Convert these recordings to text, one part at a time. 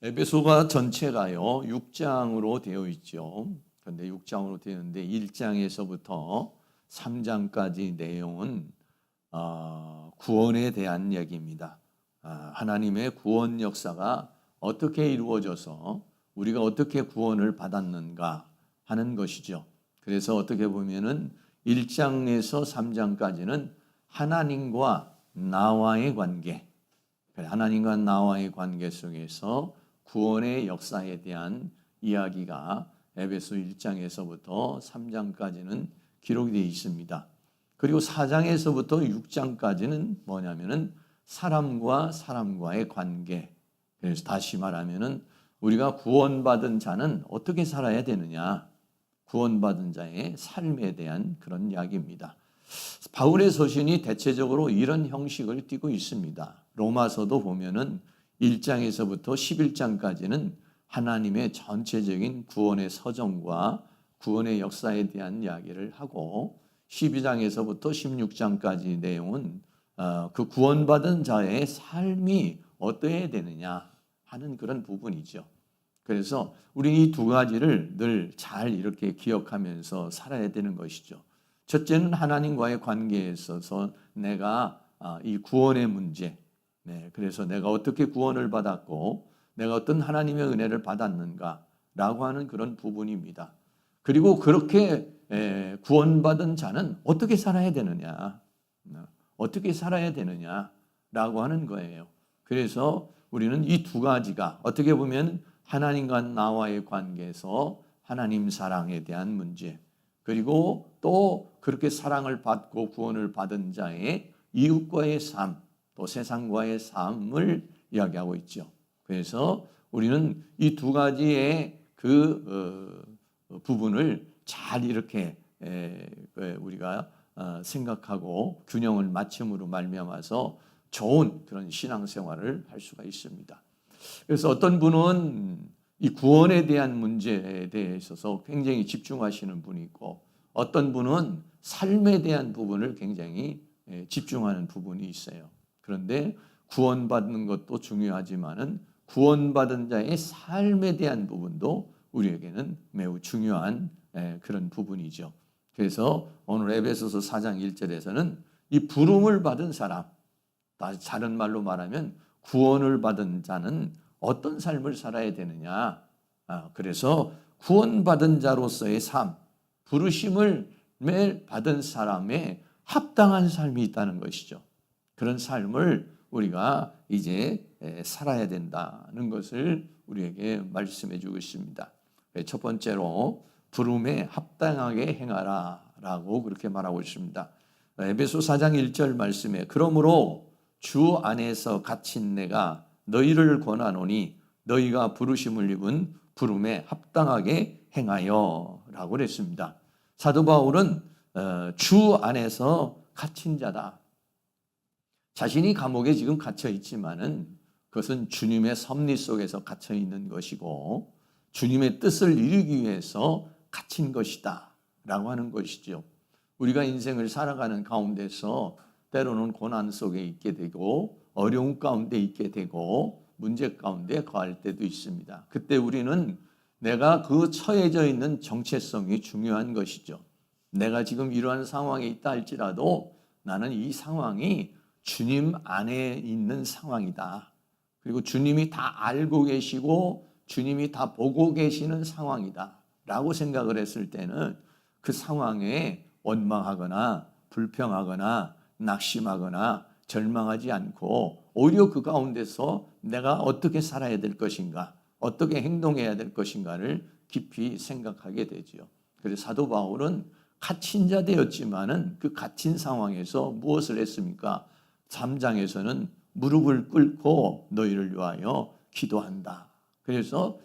에베소가 전체가요 6장으로 되어 있죠. 그런데 6장으로 되었는데 1장에서부터 3장까지 내용은 구원에 대한 얘기입니다. 하나님의 구원 역사가 어떻게 이루어져서 우리가 어떻게 구원을 받았는가 하는 것이죠. 그래서 어떻게 보면은 1장에서 3장까지는 하나님과 나와의 관계, 하나님과 나와의 관계 속에서 구원의 역사에 대한 이야기가 에베소 1장에서부터 3장까지는 기록이 되어 있습니다. 그리고 4장에서부터 6장까지는 뭐냐면은 사람과 사람과의 관계. 그래서 다시 말하면은 우리가 구원받은 자는 어떻게 살아야 되느냐, 구원받은 자의 삶에 대한 그런 이야기입니다. 바울의 서신이 대체적으로 이런 형식을 띠고 있습니다. 로마서도 보면은 1장에서부터 11장까지는 하나님의 전체적인 구원의 서정과 구원의 역사에 대한 이야기를 하고 12장에서부터 16장까지 내용은 그 구원받은 자의 삶이 어떠해야 되느냐 하는 그런 부분이죠. 그래서 우리 이 두 가지를 늘 잘 이렇게 기억하면서 살아야 되는 것이죠. 첫째는 하나님과의 관계에 있어서 내가 이 구원의 문제, 그래서 내가 어떻게 구원을 받았고 내가 어떤 하나님의 은혜를 받았는가라고 하는 그런 부분입니다. 그리고 그렇게 구원받은 자는 어떻게 살아야 되느냐, 어떻게 살아야 되느냐라고 하는 거예요. 그래서 우리는 이 두 가지가 어떻게 보면 하나님과 나와의 관계에서 하나님 사랑에 대한 문제, 그리고 또 그렇게 사랑을 받고 구원을 받은 자의 이웃과의 삶, 또 세상과의 삶을 이야기하고 있죠. 그래서 우리는 이 두 가지의 그 부분을 잘 이렇게 우리가 생각하고 균형을 맞춤으로 말미암아서 좋은 그런 신앙생활을 할 수가 있습니다. 그래서 어떤 분은 이 구원에 대한 문제에 대해 있어서 굉장히 집중하시는 분이 있고 어떤 분은 삶에 대한 부분을 굉장히 집중하는 부분이 있어요. 그런데 구원받는 것도 중요하지만은 구원받은 자의 삶에 대한 부분도 우리에게는 매우 중요한 그런 부분이죠. 그래서 오늘 에베소서 4장 1절에서는 이 부름을 받은 사람, 다른 말로 말하면 구원을 받은 자는 어떤 삶을 살아야 되느냐. 그래서 구원받은 자로서의 삶, 부르심을 받은 사람의 합당한 삶이 있다는 것이죠. 그런 삶을 우리가 이제 살아야 된다는 것을 우리에게 말씀해 주고 있습니다. 첫 번째로 부름에 합당하게 행하라 라고 그렇게 말하고 있습니다. 에베소 4장 1절 말씀에 그러므로 주 안에서 갇힌 내가 너희를 권하노니 너희가 부르심을 입은 부름에 합당하게 행하여 라고 그랬습니다. 사도 바울은 주 안에서 갇힌 자다. 자신이 감옥에 지금 갇혀 있지만은 그것은 주님의 섭리 속에서 갇혀 있는 것이고 주님의 뜻을 이루기 위해서 갇힌 것이다 라고 하는 것이죠. 우리가 인생을 살아가는 가운데서 때로는 고난 속에 있게 되고 어려움 가운데 있게 되고 문제 가운데 거할 때도 있습니다. 그때 우리는 내가 그 처해져 있는 정체성이 중요한 것이죠. 내가 지금 이러한 상황에 있다 할지라도 나는 이 상황이 주님 안에 있는 상황이다. 그리고 주님이 다 알고 계시고 주님이 다 보고 계시는 상황이다 라고 생각을 했을 때는 그 상황에 원망하거나 불평하거나 낙심하거나 절망하지 않고 오히려 그 가운데서 내가 어떻게 살아야 될 것인가, 어떻게 행동해야 될 것인가를 깊이 생각하게 되죠. 그래서 사도 바울은 갇힌 자 되었지만은 그 갇힌 상황에서 무엇을 했습니까? 3장에서는 무릎을 꿇고 너희를 위하여 기도한다. 그래서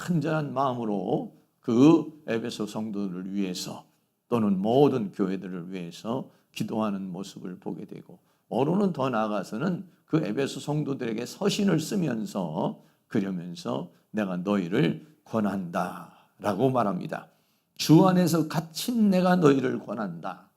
간절한 마음으로 그 에베소 성도들을 위해서 또는 모든 교회들을 위해서 기도하는 모습을 보게 되고 어로는 더 나아가서는 그 에베소 성도들에게 서신을 쓰면서 그러면서 내가 너희를 권한다 라고 말합니다. 주 안에서 갇힌 내가 너희를 권한다.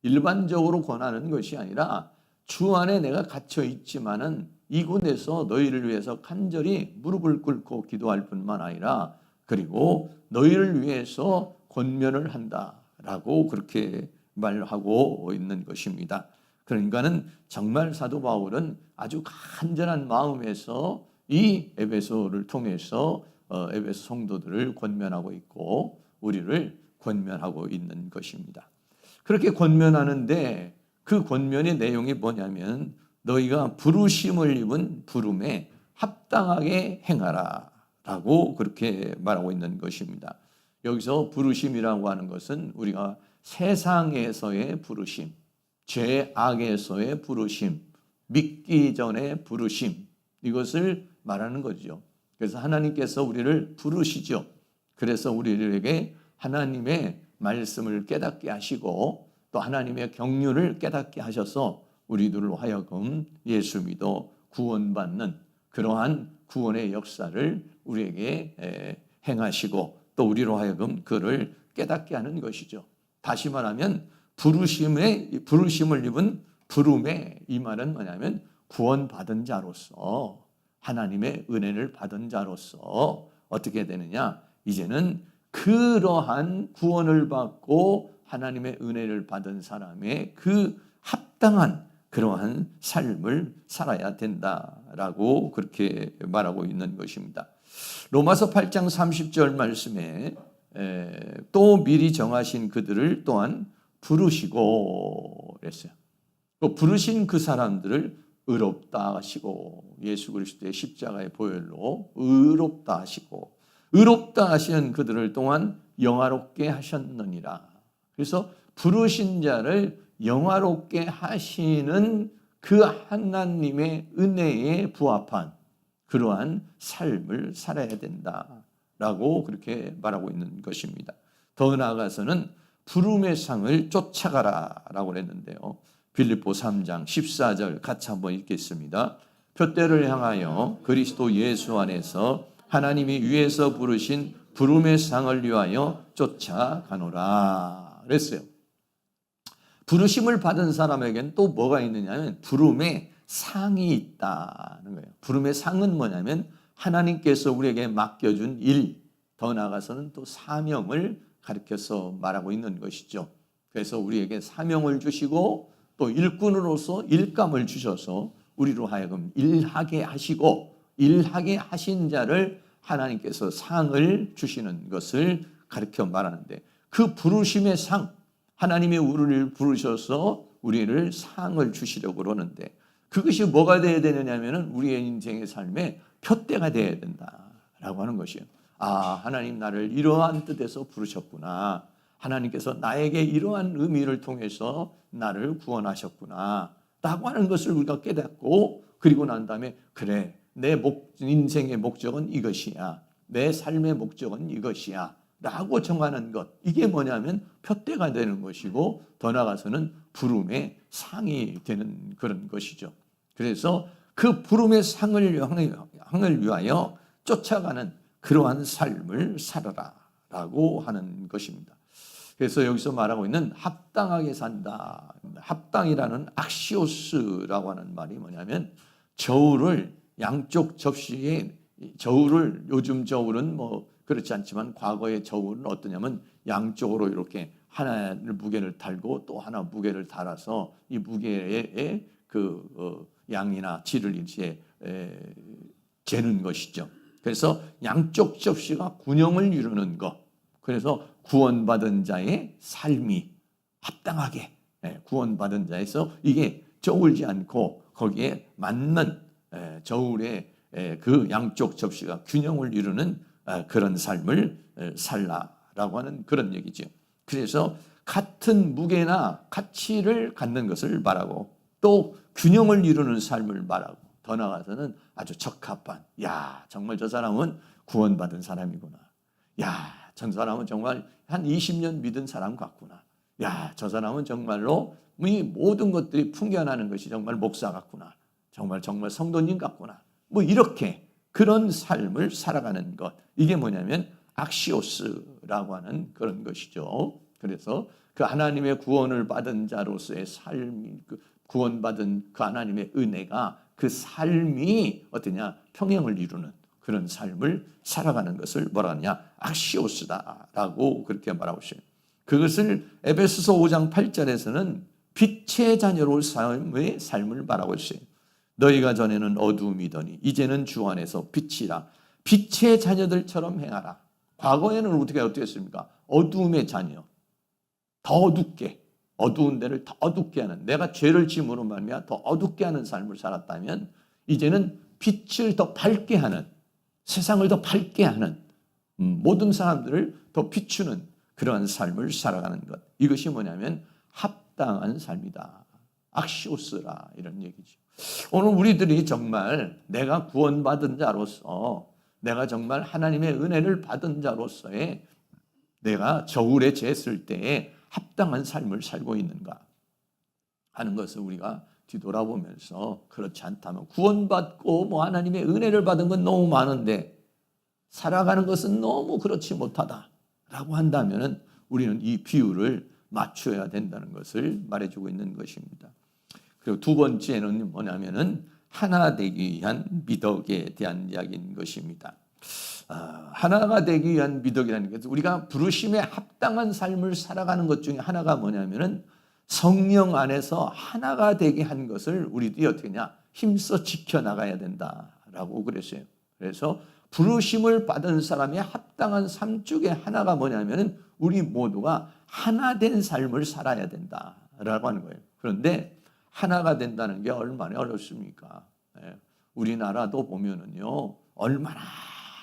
일반적으로 권하는 것이 아니라 주 안에 내가 갇혀 있지만은 이곳에서 너희를 위해서 간절히 무릎을 꿇고 기도할 뿐만 아니라 그리고 너희를 위해서 권면을 한다라고 그렇게 말하고 있는 것입니다. 그러니까는 정말 사도 바울은 아주 간절한 마음에서 이 에베소를 통해서 에베소 성도들을 권면하고 있고 우리를 권면하고 있는 것입니다. 그렇게 권면하는데 그 권면의 내용이 뭐냐면 너희가 부르심을 입은 부름에 합당하게 행하라 라고 그렇게 말하고 있는 것입니다. 여기서 부르심이라고 하는 것은 우리가 세상에서의 부르심, 죄악에서의 부르심, 믿기 전의 부르심, 이것을 말하는 거죠. 그래서 하나님께서 우리를 부르시죠. 그래서 우리에게 하나님의 말씀을 깨닫게 하시고 또 하나님의 경륜을 깨닫게 하셔서 우리들로 하여금 예수 믿어 구원받는 그러한 구원의 역사를 우리에게 행하시고 또 우리로 하여금 그를 깨닫게 하는 것이죠. 다시 말하면 부르심을 입은 부름의 이 말은 뭐냐면 구원받은 자로서 하나님의 은혜를 받은 자로서 어떻게 되느냐? 이제는 그러한 구원을 받고 하나님의 은혜를 받은 사람의 그 합당한 그러한 삶을 살아야 된다라고 그렇게 말하고 있는 것입니다. 로마서 8장 30절 말씀에 또 미리 정하신 그들을 또한 부르시고 그랬어요. 부르신 그 사람들을 의롭다 하시고 예수 그리스도의 십자가의 보혈로 의롭다 하시고 의롭다 하시는 그들을 또한 영화롭게 하셨느니라. 그래서 부르신 자를 영화롭게 하시는 그 하나님의 은혜에 부합한 그러한 삶을 살아야 된다라고 그렇게 말하고 있는 것입니다. 더 나아가서는 부름의 상을 쫓아가라라고 그랬는데요. 빌립보 3장 14절 같이 한번 읽겠습니다. 표대를 향하여 그리스도 예수 안에서 하나님이 위에서 부르신 부름의 상을 위하여 쫓아가노라 그랬어요. 부르심을 받은 사람에게는 또 뭐가 있느냐면 부름의 상이 있다는 거예요. 부름의 상은 뭐냐면 하나님께서 우리에게 맡겨준 일, 더 나아가서는 또 사명을 가르쳐서 말하고 있는 것이죠. 그래서 우리에게 사명을 주시고 또 일꾼으로서 일감을 주셔서 우리로 하여금 일하게 하시고 일하게 하신 자를 하나님께서 상을 주시는 것을 가르쳐 말하는데 그 부르심의 상, 하나님이 우리를 부르셔서 우리를 상을 주시려고 그러는데 그것이 뭐가 되어야 되느냐면 우리의 인생의 삶에 표대가 되어야 된다라고 하는 것이에요. 아, 하나님 나를 이러한 뜻에서 부르셨구나. 하나님께서 나에게 이러한 의미를 통해서 나를 구원하셨구나 라고 하는 것을 우리가 깨닫고 그리고 난 다음에 그래 내 인생의 목적은 이것이야. 내 삶의 목적은 이것이야 라고 정하는 것, 이게 뭐냐면 표대가 되는 것이고 더 나아가서는 부름의 상이 되는 그런 것이죠. 그래서 그 부름의 상을 위하여 쫓아가는 그러한 삶을 살아라 라고 하는 것입니다. 그래서 여기서 말하고 있는 합당하게 산다. 합당이라는 악시오스라고 하는 말이 뭐냐면 저울을 양쪽 접시에 저울을 요즘 저울은 뭐 그렇지 않지만 과거의 저울은 어떠냐면 양쪽으로 이렇게 하나를 무게를 달고 또 하나 무게를 달아서 이 무게의 그 양이나 질을 이제 재는 것이죠. 그래서 양쪽 접시가 균형을 이루는 것. 그래서 구원받은 자의 삶이 합당하게 구원받은 자에서 이게 저울지 않고 거기에 맞는 저울의 그 양쪽 접시가 균형을 이루는 그런 삶을 살라라고 하는 그런 얘기죠. 그래서 같은 무게나 가치를 갖는 것을 말하고 또 균형을 이루는 삶을 말하고 더 나아가서는 아주 적합한 야 정말 저 사람은 구원받은 사람이구나. 야 저 사람은 정말 한 20년 믿은 사람 같구나. 야 저 사람은 정말로 이 모든 것들이 풍겨나는 것이 정말 목사 같구나. 정말 성도님 같구나. 뭐 이렇게 그런 삶을 살아가는 것. 이게 뭐냐면 악시오스라고 하는 그런 것이죠. 그래서 그 하나님의 구원을 받은 자로서의 삶, 구원받은 그 하나님의 은혜가 그 삶이 어떠냐? 평행을 이루는 그런 삶을 살아가는 것을 뭐라 하냐? 악시오스다라고 그렇게 말하고 있어요. 그것을 에베소서 5장 8절에서는 빛의 자녀로 삶의 삶을 말하고 있어요. 너희가 전에는 어두움이더니 이제는 주 안에서 빛이라. 빛의 자녀들처럼 행하라. 과거에는 어떻게 했습니까? 어두움의 자녀. 더 어둡게, 어두운 데를 더 어둡게 하는, 내가 죄를 지음으로 말미암아 더 어둡게 하는 삶을 살았다면 이제는 빛을 더 밝게 하는, 세상을 더 밝게 하는, 모든 사람들을 더 비추는 그러한 삶을 살아가는 것. 이것이 뭐냐면 합당한 삶이다. 악시오스라 이런 얘기죠. 오늘 우리들이 정말 내가 구원받은 자로서, 내가 정말 하나님의 은혜를 받은 자로서의 내가 저울에 쟀을 때에 합당한 삶을 살고 있는가 하는 것을 우리가 뒤돌아보면서, 그렇지 않다면 구원받고 뭐 하나님의 은혜를 받은 건 너무 많은데 살아가는 것은 너무 그렇지 못하다라고 한다면 우리는 이 비율을 맞춰야 된다는 것을 말해주고 있는 것입니다. 그리고 두 번째는 뭐냐면은 하나 되기 위한 미덕에 대한 이야기인 것입니다. 하나가 되기 위한 미덕이라는 것은 우리가 부르심에 합당한 삶을 살아가는 것 중에 하나가 뭐냐면은 성령 안에서 하나가 되게 한 것을 우리들이 어떻게 하냐? 힘써 지켜나가야 된다라고 그랬어요. 그래서 부르심을 받은 사람의 합당한 삶 중에 하나가 뭐냐면은 우리 모두가 하나 된 삶을 살아야 된다라고 하는 거예요. 그런데 하나가 된다는 게 얼마나 어렵습니까? 우리나라도 보면은요, 얼마나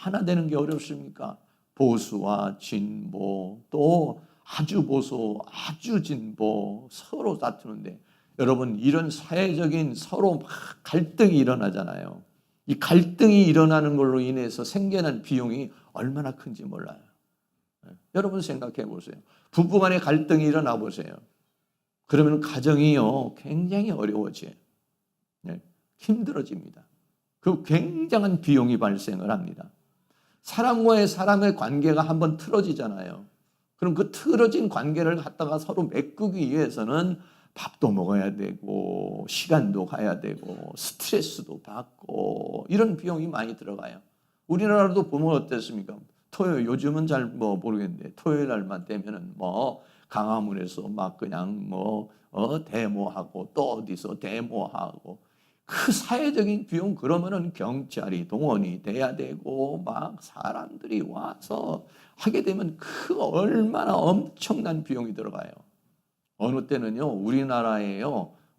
하나 되는 게 어렵습니까? 보수와 진보, 또 아주 보수, 아주 진보, 서로 다투는데, 여러분, 이런 사회적인 서로 막 갈등이 일어나잖아요. 이 갈등이 일어나는 걸로 인해서 생겨난 비용이 얼마나 큰지 몰라요. 여러분 생각해 보세요. 부부간의 갈등이 일어나 보세요. 그러면 가정이요, 굉장히 어려워져요. 힘들어집니다. 그 굉장한 비용이 발생을 합니다. 사람과의 사람의 관계가 한번 틀어지잖아요. 그럼 그 틀어진 관계를 갖다가 서로 메꾸기 위해서는 밥도 먹어야 되고 시간도 가야 되고 스트레스도 받고 이런 비용이 많이 들어가요. 우리나라도 보면 어땠습니까? 토요일, 요즘은 잘 모르겠는데 토요일 날만 되면은 강화문에서 막 그냥 데모하고 또 어디서 데모하고, 그 사회적인 비용, 그러면은 경찰이 동원이 돼야 되고 막 사람들이 와서 하게 되면 그 얼마나 엄청난 비용이 들어가요. 어느 때는요,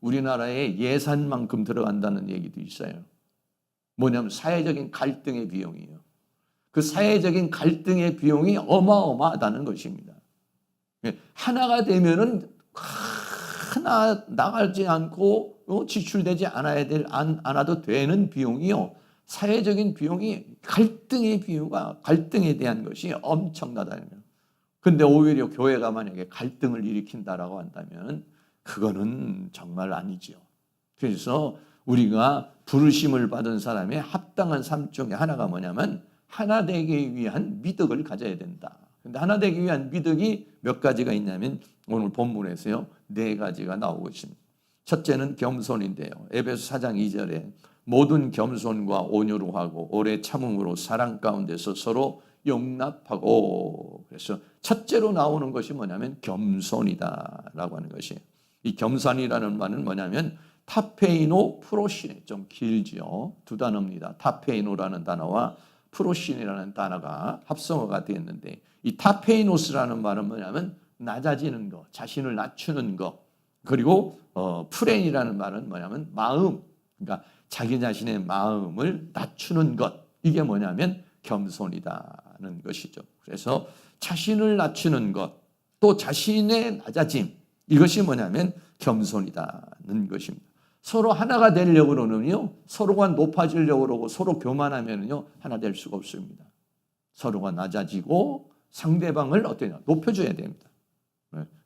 우리나라의 예산만큼 들어간다는 얘기도 있어요. 뭐냐면 사회적인 갈등의 비용이에요. 그 사회적인 갈등의 비용이 어마어마하다는 것입니다. 하나가 되면은 하나 나가지 않고 지출되지 않아도 되는 비용이요. 사회적인 비용이, 갈등에 대한 것이 엄청나다는 거예요. 근데 오히려 교회가 만약에 갈등을 일으킨다라고 한다면 그거는 정말 아니죠. 그래서 우리가 부르심을 받은 사람의 합당한 삶 중에 하나가 뭐냐면 하나 되기 위한 미덕을 가져야 된다. 근데 하나 되기 위한 미덕이 몇 가지가 있냐면 오늘 본문에서요, 4가지가 나오고 있습니다. 첫째는 겸손인데요. 에베소 4장 2절에 모든 겸손과 온유로 하고 오래 참음으로 사랑 가운데서 서로 용납하고, 그래서 첫째로 나오는 것이 뭐냐면 겸손이다라고 하는 것이에요. 이 겸손이라는 말은 뭐냐면 타페이노 프로시네, 좀 길지요. 2단어입니다. 타페이노라는 단어와 프로신이라는 단어가 합성어가 되었는데, 이 타페이노스라는 말은 뭐냐면 낮아지는 것, 자신을 낮추는 것. 그리고 프렌이라는 말은 뭐냐면 마음, 그러니까 자기 자신의 마음을 낮추는 것. 이게 뭐냐면 겸손이다는 것이죠. 그래서 자신을 낮추는 것, 또 자신의 낮아짐, 이것이 뭐냐면 겸손이다는 것입니다. 서로 하나가 되려고 그러면요, 서로가 높아지려고 그러고 서로 교만하면요, 하나 될 수가 없습니다. 서로가 낮아지고 상대방을 높여줘야 됩니다.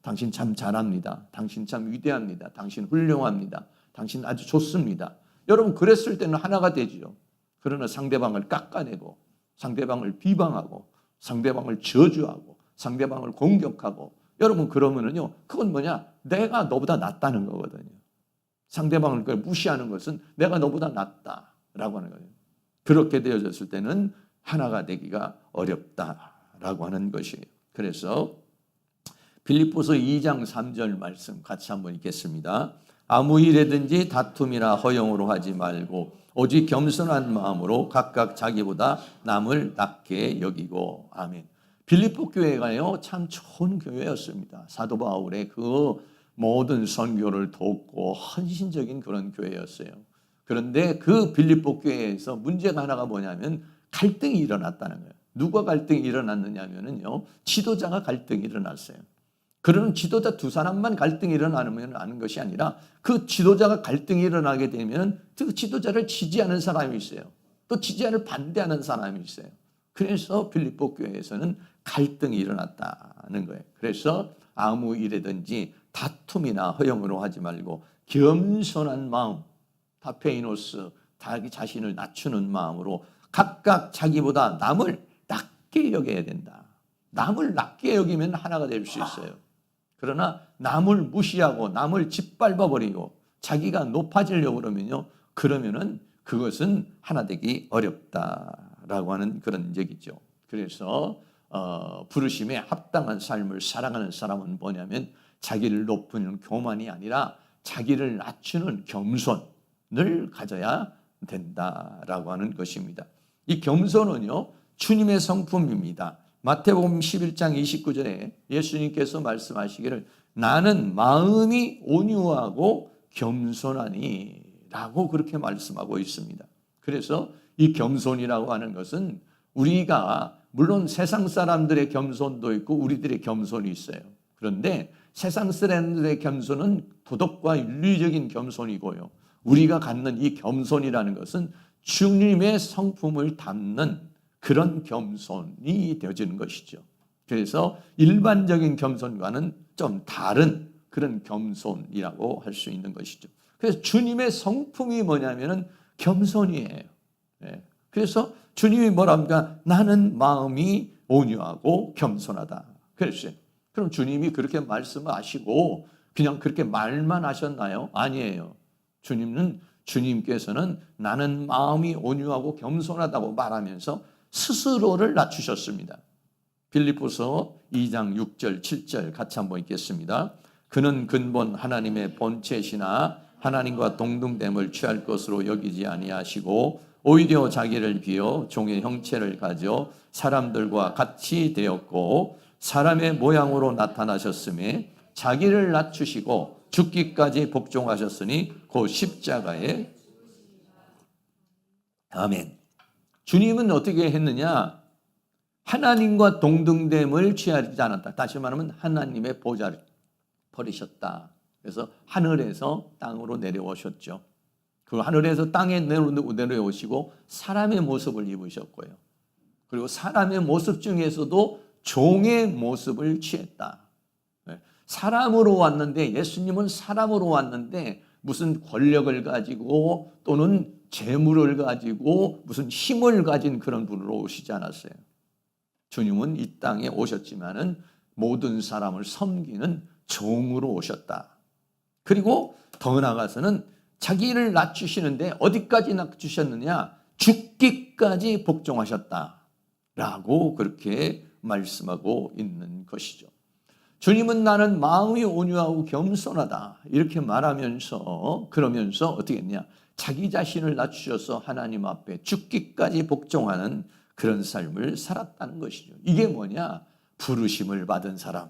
당신 참 잘합니다. 당신 참 위대합니다. 당신 훌륭합니다. 당신 아주 좋습니다. 여러분, 그랬을 때는 하나가 되지요. 그러나 상대방을 깎아내고 상대방을 비방하고 상대방을 저주하고 상대방을 공격하고, 여러분 그러면은요, 그건 뭐냐? 내가 너보다 낫다는 거거든요. 상대방을 무시하는 것은 내가 너보다 낫다라고 하는 거예요. 그렇게 되어졌을 때는 하나가 되기가 어렵다라고 하는 것이에요. 그래서 빌립보서 2장 3절 말씀 같이 한번 읽겠습니다. 아무 일에든지 다툼이나 허영으로 하지 말고 오직 겸손한 마음으로 각각 자기보다 남을 낮게 여기고. 아멘. 빌립보 교회가요 참 좋은 교회였습니다. 사도 바울의 그 모든 선교를 돕고 헌신적인 그런 교회였어요. 그런데 그 빌립보 교회에서 문제가 하나가 뭐냐면 갈등이 일어났다는 거예요. 누가 갈등이 일어났느냐면요, 지도자가 갈등이 일어났어요. 그러면 지도자 두 사람만 갈등이 일어나면 아는 것이 아니라 그 지도자가 갈등이 일어나게 되면 그 지도자를 지지하는 사람이 있어요. 또 지지하는 반대하는 사람이 있어요. 그래서 빌립보 교회에서는 갈등이 일어났다는 거예요. 그래서 아무 일에든지 다툼이나 허영으로 하지 말고 겸손한 마음, 타페이노스, 자기 자신을 낮추는 마음으로 각각 자기보다 남을 낮게 여겨야 된다. 남을 낮게 여기면 하나가 될 수 있어요. 그러나 남을 무시하고 남을 짓밟아버리고 자기가 높아지려고 그러면은 그것은 하나 되기 어렵다라고 하는 그런 얘기죠. 그래서 부르심에 합당한 삶을 살아가는 사람은 뭐냐면 자기를 높이는 교만이 아니라 자기를 낮추는 겸손을 가져야 된다라고 하는 것입니다. 이 겸손은요 주님의 성품입니다. 마태복음 11장 29절에 예수님께서 말씀하시기를 나는 마음이 온유하고 겸손하니 라고 그렇게 말씀하고 있습니다. 그래서 이 겸손이라고 하는 것은 우리가 물론 세상 사람들의 겸손도 있고 우리들의 겸손이 있어요. 그런데 세상 사람들의 겸손은 도덕과 윤리적인 겸손이고요. 우리가 갖는 이 겸손이라는 것은 주님의 성품을 담는 그런 겸손이 되어지는 것이죠. 그래서 일반적인 겸손과는 좀 다른 그런 겸손이라고 할 수 있는 것이죠. 그래서 주님의 성품이 뭐냐면은 겸손이에요. 그래서 주님이 뭐랍니까? 나는 마음이 온유하고 겸손하다. 그랬어요. 그럼 주님이 그렇게 말씀하시고 그냥 그렇게 말만 하셨나요? 아니에요. 주님께서는 나는 마음이 온유하고 겸손하다고 말하면서 스스로를 낮추셨습니다. 빌립보서 2장 6절 7절 같이 한번 읽겠습니다. 그는 근본 하나님의 본체시나 하나님과 동등됨을 취할 것으로 여기지 아니하시고 오히려 자기를 비어 종의 형체를 가져 사람들과 같이 되었고 사람의 모양으로 나타나셨음에 자기를 낮추시고 죽기까지 복종하셨으니 그 십자가에. 아멘. 주님은 어떻게 했느냐? 하나님과 동등됨을 취하지 않았다. 다시 말하면 하나님의 보좌를 버리셨다. 그래서 하늘에서 땅으로 내려오셨죠. 그 하늘에서 땅에 내려오시고 사람의 모습을 입으셨고요. 그리고 사람의 모습 중에서도 종의 모습을 취했다. 사람으로 왔는데, 예수님은 사람으로 왔는데 무슨 권력을 가지고 또는 재물을 가지고 무슨 힘을 가진 그런 분으로 오시지 않았어요. 주님은 이 땅에 오셨지만은 모든 사람을 섬기는 종으로 오셨다. 그리고 더 나아가서는 자기를 낮추시는데 어디까지 낮추셨느냐? 죽기까지 복종하셨다라고 그렇게 말씀하고 있는 것이죠. 주님은 나는 마음이 온유하고 겸손하다 이렇게 말하면서 그러면서 어떻게 했냐? 자기 자신을 낮추셔서 하나님 앞에 죽기까지 복종하는 그런 삶을 살았다는 것이죠. 이게 뭐냐? 부르심을 받은 사람.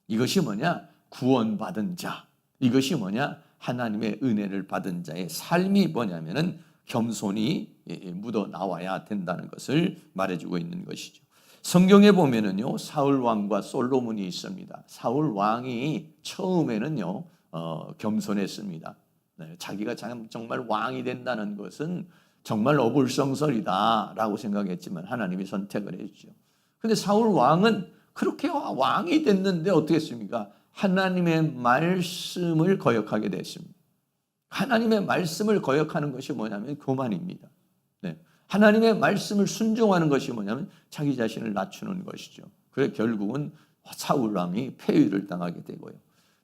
이것이 뭐냐? 구원받은 자. 이것이 뭐냐? 하나님의 은혜를 받은 자의 삶이 뭐냐면은 겸손이 묻어 나와야 된다는 것을 말해주고 있는 것이죠. 성경에 보면은요, 사울 왕과 솔로몬이 있습니다. 사울 왕이 처음에는요, 겸손했습니다. 자기가 정말 왕이 된다는 것은 정말 어불성설이다라고 생각했지만 하나님이 선택을 했죠. 그런데 사울 왕은 그렇게 왕이 됐는데 어떻게 했습니까? 하나님의 말씀을 거역하게 됐습니다. 하나님의 말씀을 거역하는 것이 뭐냐면 교만입니다. 하나님의 말씀을 순종하는 것이 뭐냐면 자기 자신을 낮추는 것이죠. 그래서 결국은 사울 왕이 폐위를 당하게 되고요.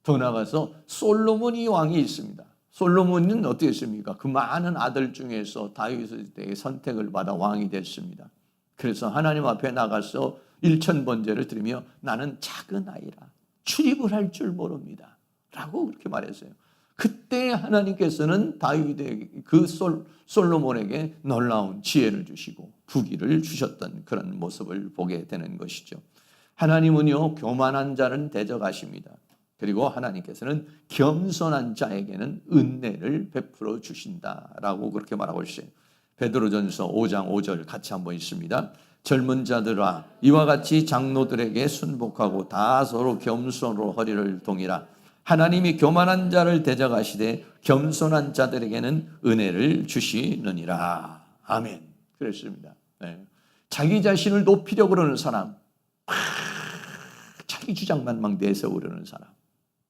더 나아가서 솔로몬이 왕이 있습니다. 솔로몬은 어떻게 했습니까? 그 많은 아들 중에서 다윗에게 선택을 받아 왕이 됐습니다. 그래서 하나님 앞에 나가서 일천번제를 드리며 나는 작은 아이라 출입을 할 줄 모릅니다 라고 그렇게 말했어요. 그때 하나님께서는 다윗에게 그 솔로몬에게 놀라운 지혜를 주시고 부귀를 주셨던 그런 모습을 보게 되는 것이죠. 하나님은요, 교만한 자는 대적하십니다. 그리고 하나님께서는 겸손한 자에게는 은혜를 베풀어 주신다라고 그렇게 말하고 있어요. 베드로전서 5장 5절 같이 한번 읽습니다. 젊은 자들아 이와 같이 장로들에게 순복하고 다 서로 겸손으로 허리를 동이라. 하나님이 교만한 자를 대적하시되 겸손한 자들에게는 은혜를 주시느니라. 아멘. 그랬습니다. 네. 자기 자신을 높이려고 그러는 사람, 자기 주장만 막 내세우려는 사람,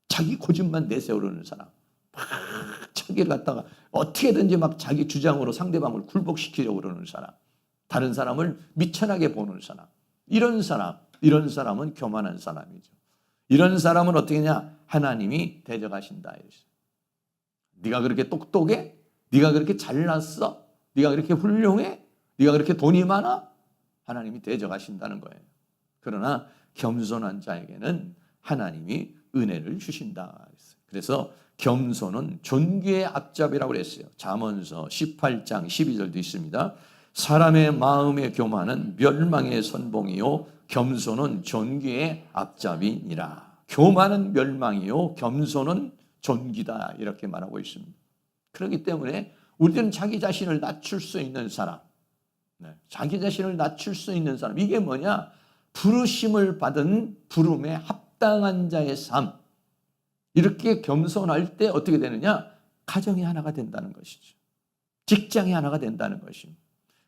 자기 고집만 내세우려는 사람, 자기를 갖다가 어떻게든지 막 자기 주장으로 상대방을 굴복시키려고 그러는 사람, 다른 사람을 미천하게 보는 사람, 이런 사람은 교만한 사람이죠. 이런 사람은 어떻게 하냐? 하나님이 대적하신다. 네가 그렇게 똑똑해? 네가 그렇게 잘났어? 네가 그렇게 훌륭해? 네가 그렇게 돈이 많아? 하나님이 대적하신다는 거예요. 그러나 겸손한 자에게는 하나님이 은혜를 주신다. 그래서 겸손은 존귀의 앞잡이라고 그랬어요. 잠언서 18장 12절도 있습니다. 사람의 마음의 교만은 멸망의 선봉이요 겸손은 존귀의 앞잡이니라. 교만은 멸망이요 겸손은 존귀다 이렇게 말하고 있습니다. 그렇기 때문에 우리는 자기 자신을 낮출 수 있는 사람, 자기 자신을 낮출 수 있는 사람, 이게 뭐냐? 부르심을 받은 부름에 합당한 자의 삶. 이렇게 겸손할 때 어떻게 되느냐? 가정이 하나가 된다는 것이죠. 직장이 하나가 된다는 것입니다.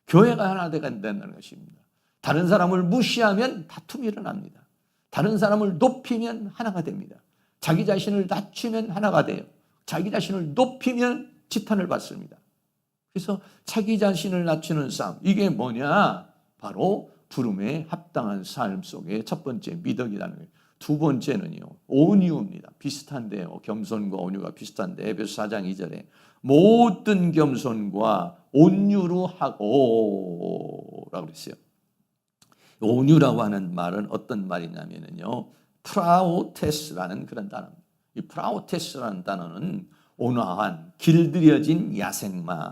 교회가 하나가 된다는 것입니다. 다른 사람을 무시하면 다툼이 일어납니다. 다른 사람을 높이면 하나가 됩니다. 자기 자신을 낮추면 하나가 돼요. 자기 자신을 높이면 지탄을 받습니다. 그래서 자기 자신을 낮추는 삶, 이게 뭐냐? 바로 부름에 합당한 삶 속의 첫 번째 미덕이라는 거예요. 두 번째는요, 온유입니다. 비슷한데요. 겸손과 온유가 비슷한데 에베소 4장 2절에 모든 겸손과 온유로 하고 라고 그랬어요. 온유라고 하는 말은 어떤 말이냐면요, 프라오테스라는 그런 단어입니다. 이 프라오테스라는 단어는 온화한, 길들여진 야생마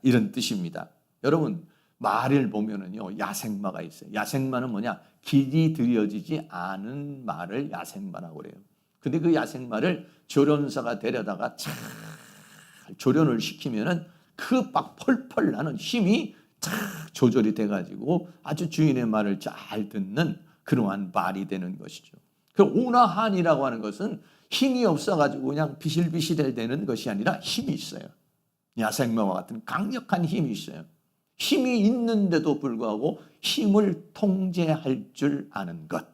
이런 뜻입니다. 여러분 말을 보면은요 야생마가 있어요. 야생마는 뭐냐? 길이 들여지지 않은 말을 야생마라고 그래요. 근데 그 야생마를 조련사가 데려다가 잘 조련을 시키면은 그 막 펄펄 나는 힘이 잘 조절이 돼가지고 아주 주인의 말을 잘 듣는 그러한 말이 되는 것이죠. 그 온화한이라고 하는 것은 힘이 없어가지고 그냥 비실비실해 되는 것이 아니라 힘이 있어요. 야생마와 같은 강력한 힘이 있어요. 힘이 있는데도 불구하고 힘을 통제할 줄 아는 것.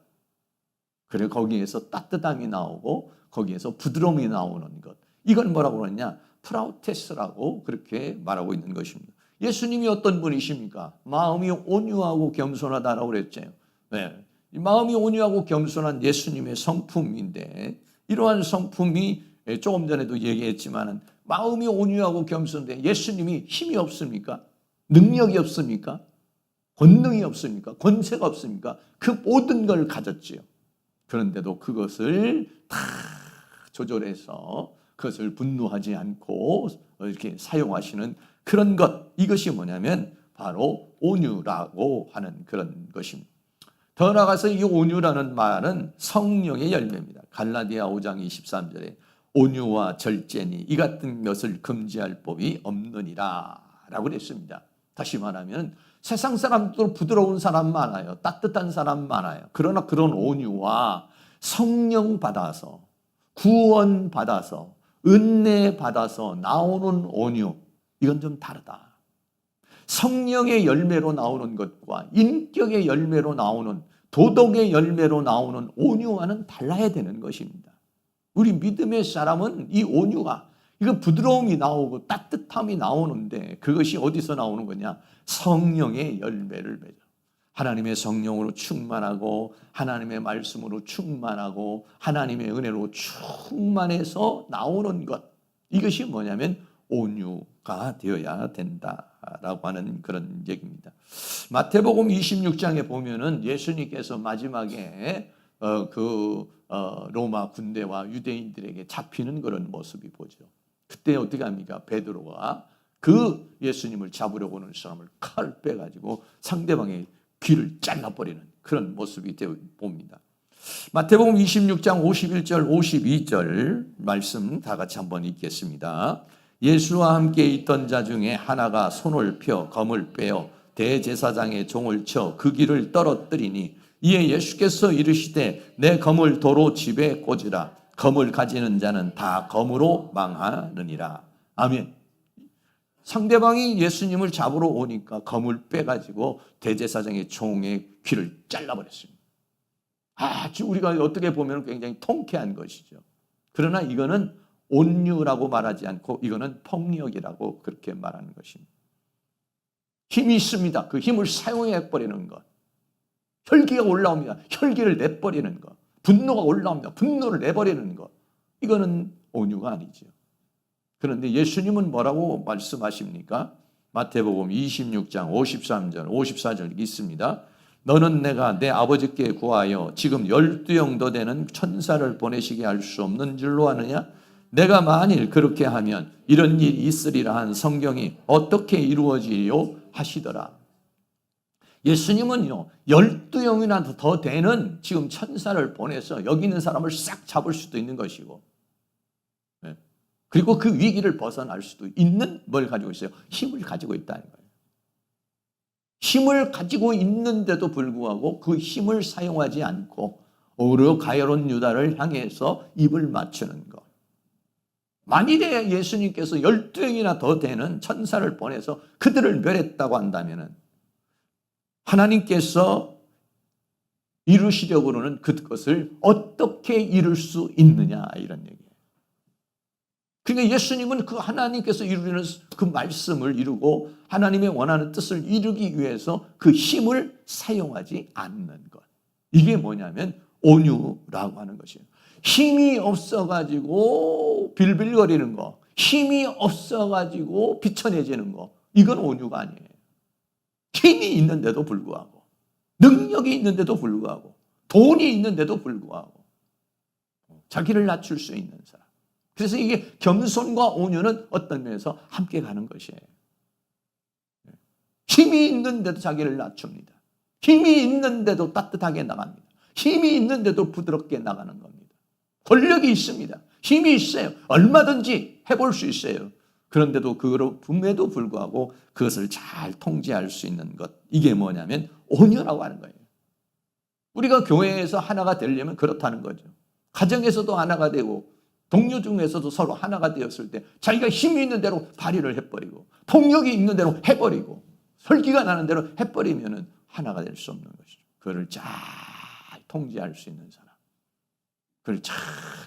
그래 거기에서 따뜻함이 나오고 거기에서 부드러움이 나오는 것. 이건 뭐라고 그러냐? 프라우테스라고 그렇게 말하고 있는 것입니다. 예수님이 어떤 분이십니까? 마음이 온유하고 겸손하다라고 그랬죠. 네. 마음이 온유하고 겸손한 예수님의 성품인데 이러한 성품이 조금 전에도 얘기했지만 마음이 온유하고 겸손한데 예수님이 힘이 없습니까? 능력이 없습니까? 권능이 없습니까? 권세가 없습니까? 그 모든 걸 가졌지요. 그런데도 그것을 다 조절해서 그것을 분노하지 않고 이렇게 사용하시는 그런 것, 이것이 뭐냐면 바로 온유라고 하는 그런 것입니다. 더 나아가서 이 온유라는 말은 성령의 열매입니다. 갈라디아 5장 23절에 온유와 절제니 이 같은 것을 금지할 법이 없느니라 라고 그랬습니다. 다시 말하면 세상 사람도 부드러운 사람 많아요. 따뜻한 사람 많아요. 그러나 그런 온유와 성령 받아서 구원 받아서 은혜 받아서 나오는 온유, 이건 좀 다르다. 성령의 열매로 나오는 것과 인격의 열매로 나오는 도덕의 열매로 나오는 온유와는 달라야 되는 것입니다. 우리 믿음의 사람은 이 온유가, 이거 부드러움이 나오고 따뜻함이 나오는데 그것이 어디서 나오는 거냐? 성령의 열매를 맺어. 하나님의 성령으로 충만하고 하나님의 말씀으로 충만하고 하나님의 은혜로 충만해서 나오는 것. 이것이 뭐냐면 온유가 되어야 된다라고 하는 그런 얘기입니다. 마태복음 26장에 보면은 예수님께서 마지막에 로마 군대와 유대인들에게 잡히는 그런 모습이 보죠. 그때 어떻게 합니까? 베드로가 그 예수님을 잡으려고 오는 사람을 칼을 빼가지고 상대방의 귀를 잘라버리는 그런 모습이 봅니다. 마태복음 26장 51절 52절 말씀 다 같이 한번 읽겠습니다. 예수와 함께 있던 자 중에 하나가 손을 펴 검을 빼어 대제사장의 종을 쳐 그 귀를 떨어뜨리니 이에 예수께서 이르시되 내 검을 도로 집에 꽂으라. 검을 가지는 자는 다 검으로 망하느니라. 아멘. 상대방이 예수님을 잡으러 오니까 검을 빼가지고 대제사장의 종의 귀를 잘라버렸습니다. 아주 우리가 어떻게 보면 굉장히 통쾌한 것이죠. 그러나 이거는 온유라고 말하지 않고 이거는 폭력이라고 그렇게 말하는 것입니다. 힘이 있습니다. 그 힘을 사용해버리는 것. 혈기가 올라옵니다. 혈기를 내버리는 것. 분노가 올라옵니다. 분노를 내버리는 것. 이거는 온유가 아니죠. 그런데 예수님은 뭐라고 말씀하십니까? 마태복음 26장 53절 54절 있습니다. 너는 내가 내 아버지께 구하여 지금 12영도 되는 천사를 보내시게 할 수 없는 줄로 아느냐? 내가 만일 그렇게 하면 이런 일이 있으리라 한 성경이 어떻게 이루어지리요? 하시더라. 예수님은요 12영이나 더 되는 지금 천사를 보내서 여기 있는 사람을 싹 잡을 수도 있는 것이고, 그리고 그 위기를 벗어날 수도 있는 뭘 가지고 있어요? 힘을 가지고 있다는 거예요. 힘을 가지고 있는데도 불구하고 그 힘을 사용하지 않고 오히려 가룟 유다를 향해서 입을 맞추는 것. 만일에 예수님께서 12영이나 더 되는 천사를 보내서 그들을 멸했다고 한다면 하나님께서 이루시려고는 그것을 어떻게 이룰 수 있느냐 이런 얘기예요. 그러니까 예수님은 그 하나님께서 이루는 그 말씀을 이루고 하나님의 원하는 뜻을 이루기 위해서 그 힘을 사용하지 않는 것. 이게 뭐냐면 온유라고 하는 것이에요. 힘이 없어가지고 빌빌거리는 거, 힘이 없어가지고 비천해지는 거, 이건 온유가 아니에요. 힘이 있는데도 불구하고, 능력이 있는데도 불구하고, 돈이 있는데도 불구하고 자기를 낮출 수 있는 사람. 그래서 이게 겸손과 온유는 어떤 면에서 함께 가는 것이에요. 힘이 있는데도 자기를 낮춥니다. 힘이 있는데도 따뜻하게 나갑니다. 힘이 있는데도 부드럽게 나가는 겁니다. 권력이 있습니다. 힘이 있어요. 얼마든지 해볼 수 있어요. 그런데도 그럼에도 불구하고 그것을 잘 통제할 수 있는 것. 이게 뭐냐면 온유라고 하는 거예요. 우리가 교회에서 하나가 되려면 그렇다는 거죠. 가정에서도 하나가 되고 동료 중에서도 서로 하나가 되었을 때 자기가 힘이 있는 대로 발휘를 해버리고 폭력이 있는 대로 해버리고 설기가 나는 대로 해버리면 하나가 될 수 없는 것이죠. 그거를 잘 통제할 수 있는 사람, 그걸 잘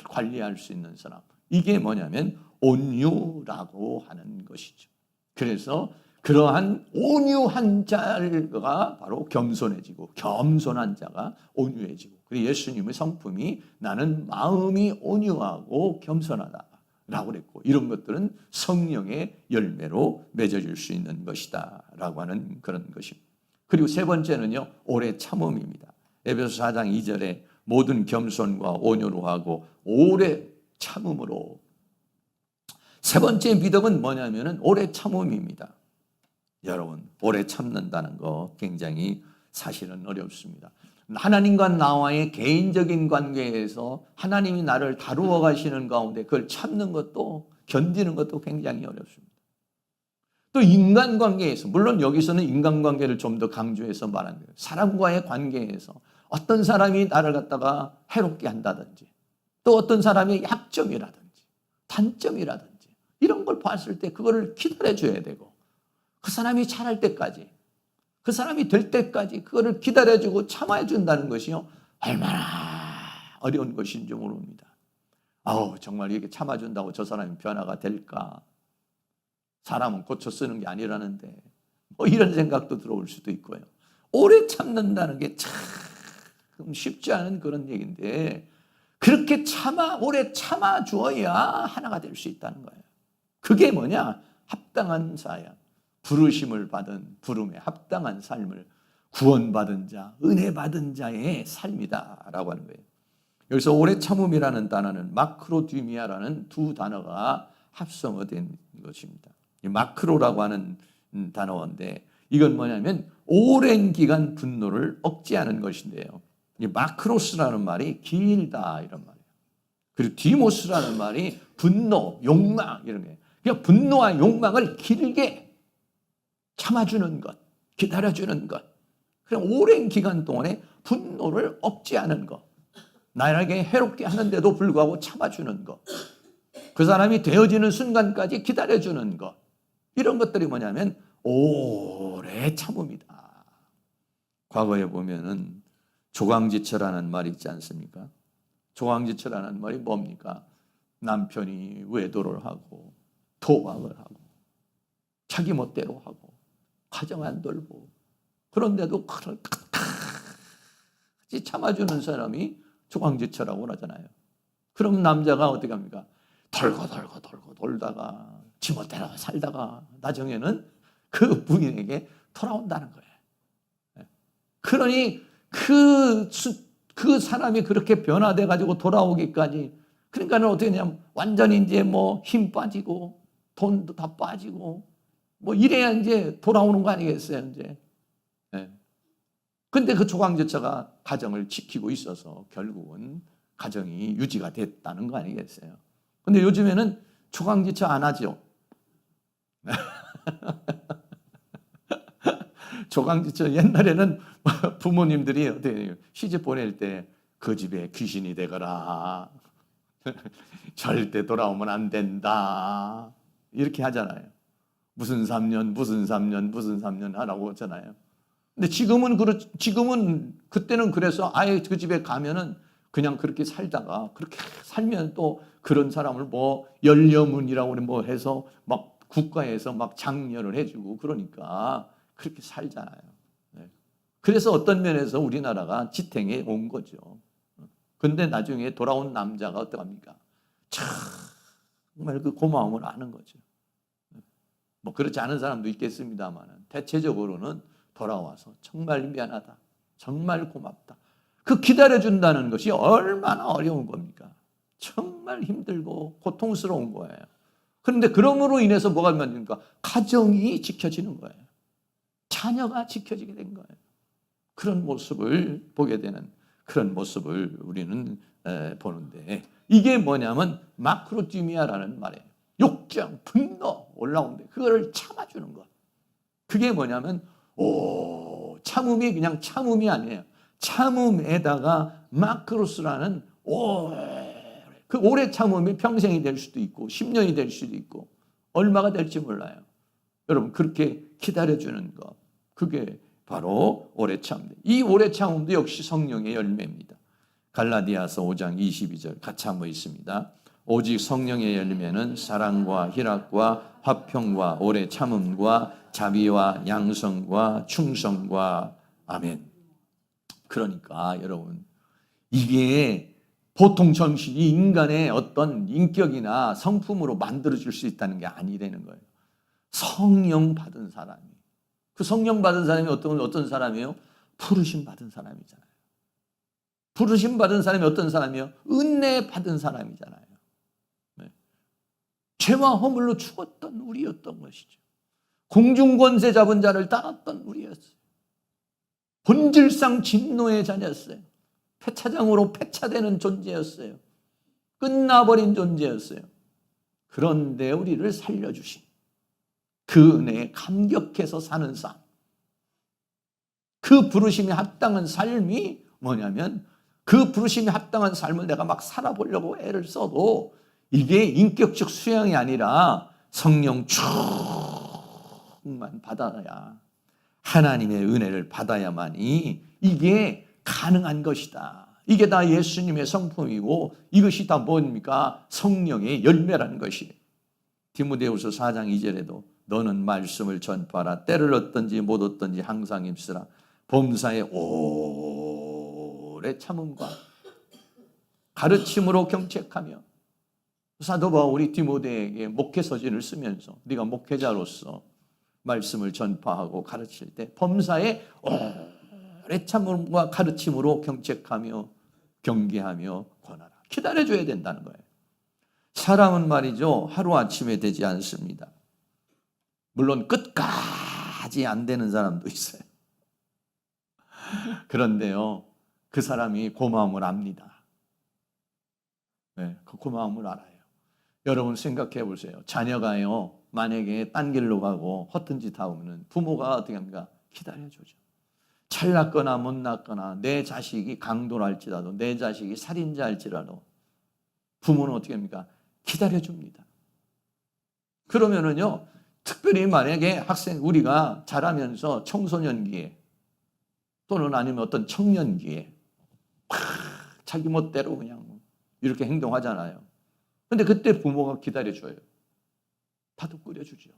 관리할 수 있는 사람, 이게 뭐냐면 온유라고 하는 것이죠. 그래서 그러한 온유한 자가 바로 겸손해지고 겸손한 자가 온유해지고, 그리고 예수님의 성품이 나는 마음이 온유하고 겸손하다라고 그랬고, 이런 것들은 성령의 열매로 맺어질 수 있는 것이다 라고 하는 그런 것입니다. 그리고 세 번째는요, 오래 참음입니다. 에베소 4장 2절에 모든 겸손과 온유로 하고 오래 참음으로. 세 번째 믿음은 뭐냐면은 오래 참음입니다. 여러분, 오래 참는다는 거 굉장히 사실은 어렵습니다. 하나님과 나와의 개인적인 관계에서 하나님이 나를 다루어 가시는 가운데 그걸 참는 것도, 견디는 것도 굉장히 어렵습니다. 또 인간관계에서, 물론 여기서는 인간관계를 좀 더 강조해서 말하는 거예요. 사람과의 관계에서 어떤 사람이 나를 갖다가 해롭게 한다든지, 또 어떤 사람의 약점이라든지 단점이라든지 이런 걸 봤을 때 그거를 기다려줘야 되고, 그 사람이 잘할 때까지, 그 사람이 될 때까지 그거를 기다려주고 참아준다는 것이요, 얼마나 어려운 것인지 모릅니다. 정말 이렇게 참아준다고 저 사람이 변화가 될까? 사람은 고쳐 쓰는 게 아니라는데 이런 생각도 들어올 수도 있고요. 오래 참는다는 게 참 쉽지 않은 그런 얘기인데, 그렇게 오래 참아주어야 하나가 될 수 있다는 거예요. 그게 뭐냐? 합당한 자야. 부르심을 받은 부름에 합당한 삶을 구원받은 자, 은혜 받은 자의 삶이다라고 하는 거예요. 여기서 오래 참음이라는 단어는 마크로디미아라는 두 단어가 합성어된 것입니다. 이 마크로라고 하는 단어인데 이건 뭐냐면 오랜 기간 분노를 억제하는 것인데요. 이 마크로스라는 말이 길다 이런 말이에요. 그리고 디모스라는 말이 분노, 욕망 이런 거예요. 그러니까 분노와 욕망을 길게 참아주는 것, 기다려주는 것. 그럼 오랜 기간 동안에 분노를 억제하는 것. 나에게 해롭게 하는데도 불구하고 참아주는 것. 그 사람이 되어지는 순간까지 기다려주는 것. 이런 것들이 뭐냐면 오래 참음이다. 과거에 보면은 조강지처라는 말이 있지 않습니까? 조강지처라는 말이 뭡니까? 남편이 외도를 하고 도박을 하고 자기 멋대로 하고 가정 안 돌보고 그런데도 끝까지 참아주는 사람이 조강지처라고 하잖아요. 그럼 남자가 어떻게 합니까? 돌고 돌다가 지멋대로 살다가 나중에는 그 부인에게 돌아온다는 거예요. 그러니 그 사람이 그렇게 변화돼 가지고 돌아오기까지 그러니까는 어떻게 되냐면 완전히 이제 뭐 힘 빠지고 돈도 다 빠지고 뭐 이래야 이제 돌아오는 거 아니겠어요, 이제. 근데 그 조강지처가 가정을 지키고 있어서 결국은 가정이 유지가 됐다는 거 아니겠어요. 근데 요즘에는 조강지처 안 하죠. 조강지처 옛날에는 부모님들이 어떻게 시집 보낼 때 그 집에 귀신이 되거라. 절대 돌아오면 안 된다. 이렇게 하잖아요. 무슨 3년 하라고 하잖아요. 근데 지금은 그때는 그래서 아예 그 집에 가면은 그냥 그렇게 살다가 그렇게 살면 또 그런 사람을 뭐 열려문이라고 뭐 해서 막 국가에서 막 장려를 해주고 그러니까 그렇게 살잖아요. 그래서 어떤 면에서 우리나라가 지탱해 온 거죠. 근데 나중에 돌아온 남자가 어떡합니까? 정말 그 고마움을 아는 거죠. 뭐 그렇지 않은 사람도 있겠습니다만 대체적으로는 돌아와서 정말 미안하다. 정말 고맙다. 그 기다려준다는 것이 얼마나 어려운 겁니까? 정말 힘들고 고통스러운 거예요. 그런데 그럼으로 인해서 뭐가 됩니까? 가정이 지켜지는 거예요. 자녀가 지켜지게 된 거예요. 그런 모습을 보게 되는 그런 모습을 우리는 보는데 이게 뭐냐면 마크로디미아라는 말이에요. 욕정, 분노 올라오는데 그거를 참아주는 것. 그게 뭐냐면 참음이 그냥 참음이 아니에요. 참음에다가 마크로스라는 그 오래 참음이 평생이 될 수도 있고 10년이 될 수도 있고 얼마가 될지 몰라요. 여러분 그렇게 기다려주는 것. 그게 바로 오래 참음. 이 오래 참음도 역시 성령의 열매입니다. 갈라디아서 5장 22절 같이 한번 있습니다. 오직 성령의 열매는 사랑과 희락과 화평과 오래 참음과 자비와 양성과 충성과 아멘. 그러니까 여러분 이게 보통 정신이 인간의 어떤 인격이나 성품으로 만들어줄 수 있다는 게 아니라는 거예요. 성령 받은 사람이. 그 성령 받은 사람이 어떤 사람이에요? 부르심 받은 사람이잖아요. 부르심 받은 사람이 어떤 사람이에요? 은혜 받은 사람이잖아요. 네. 죄와 허물로 죽었던 우리였던 것이죠. 공중권세 잡은 자를 따랐던 우리였어요. 본질상 진노의 자녀였어요. 폐차장으로 폐차되는 존재였어요. 끝나버린 존재였어요. 그런데 우리를 살려주신 그 은혜에 감격해서 사는 삶. 그 부르심에 합당한 삶이 뭐냐면 그 부르심에 합당한 삶을 내가 막 살아보려고 애를 써도 이게 인격적 수양이 아니라 성령 충만 받아야 하나님의 은혜를 받아야만이 이게 가능한 것이다. 이게 다 예수님의 성품이고 이것이 다 뭡니까? 성령의 열매라는 것이에요. 디모데후서 4장 2절에도 너는 말씀을 전파하라. 때를 얻든지 못 얻든지 항상 힘쓰라. 범사에 오래 참음과 가르침으로 경책하며 사도 바울이 디모데에게 목회 서신을 쓰면서 네가 목회자로서 말씀을 전파하고 가르칠 때 범사에 오래 참음과 가르침으로 경책하며 경계하며 권하라. 기다려줘야 된다는 거예요. 사람은 말이죠, 하루아침에 되지 않습니다. 물론 끝까지 안 되는 사람도 있어요. 그런데요, 그 사람이 고마움을 압니다. 네, 그 고마움을 알아요. 여러분 생각해 보세요. 자녀가요, 만약에 딴 길로 가고 허튼 짓 하면 부모가 어떻게 합니까? 기다려주죠. 잘났거나 못났거나 내 자식이 강도랄지라도 내 자식이 살인자일지라도 부모는 어떻게 합니까? 기다려줍니다. 그러면은요, 특별히 만약에 학생, 우리가 자라면서 청소년기에 또는 아니면 어떤 청년기에 자기 멋대로 그냥 이렇게 행동하잖아요. 근데 그때 부모가 기다려줘요. 밥도 끓여주죠.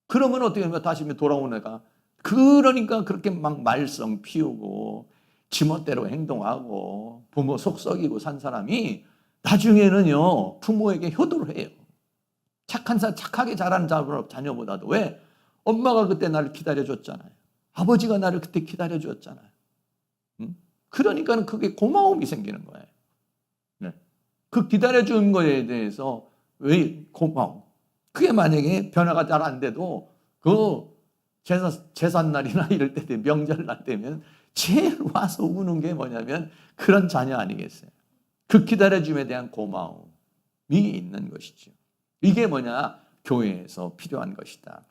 그러면 어떻게 하면 다시 돌아오는 애가, 그러니까 그렇게 막 말썽 피우고 지멋대로 행동하고 부모 속 썩이고 산 사람이 나중에는요, 부모에게 효도를 해요. 착하게 자란 자녀보다도. 왜? 엄마가 그때 나를 기다려줬잖아요. 아버지가 나를 그때 기다려줬잖아요. 그러니까 그게 고마움이 생기는 거예요. 네. 그 기다려준 거에 대해서 왜 고마움? 그게 만약에 변화가 잘 안 돼도 그 제삿날이나 이럴 때, 명절날 되면 제일 와서 우는 게 뭐냐면 그런 자녀 아니겠어요? 그 기다려줌에 대한 고마움이 있는 것이죠. 이게 뭐냐? 교회에서 필요한 것이다.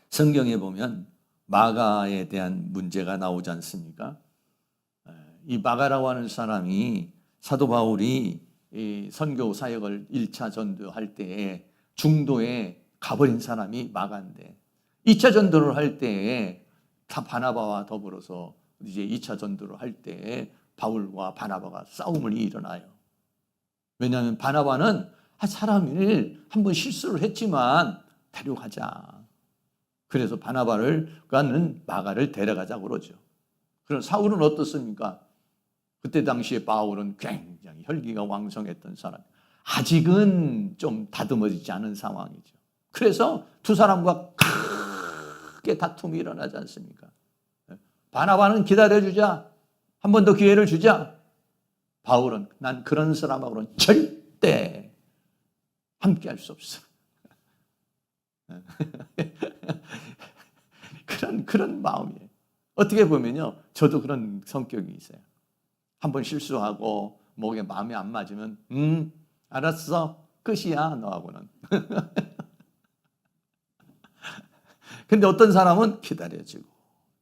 성경에 보면 마가에 대한 문제가 나오지 않습니까? 이 마가라고 하는 사람이 사도 바울이 이 선교 사역을 1차 전도할 때에 중도에 가버린 사람이 마가인데 2차 전도를 할 때에 다 바나바와 더불어서 이제 2차 전도를 할 때에 바울과 바나바가 싸움을 일어나요. 왜냐하면 바나바는 사람을 한번 실수를 했지만 데려가자. 그래서 바나바는 마가를 데려가자고 그러죠. 그럼 사울은 어떻습니까? 그때 당시에 바울은 굉장히 혈기가 왕성했던 사람. 아직은 좀 다듬어지지 않은 상황이죠. 그래서 두 사람과 크게 다툼이 일어나지 않습니까? 바나바는 기다려주자. 한 번 더 기회를 주자. 바울은 난 그런 사람하고는 절대 함께 할 수 없어. 그런 마음이에요. 어떻게 보면요, 저도 그런 성격이 있어요. 한번 실수하고 목에 마음이 안 맞으면 알았어, 끝이야 너하고는. 근데 어떤 사람은 기다려주고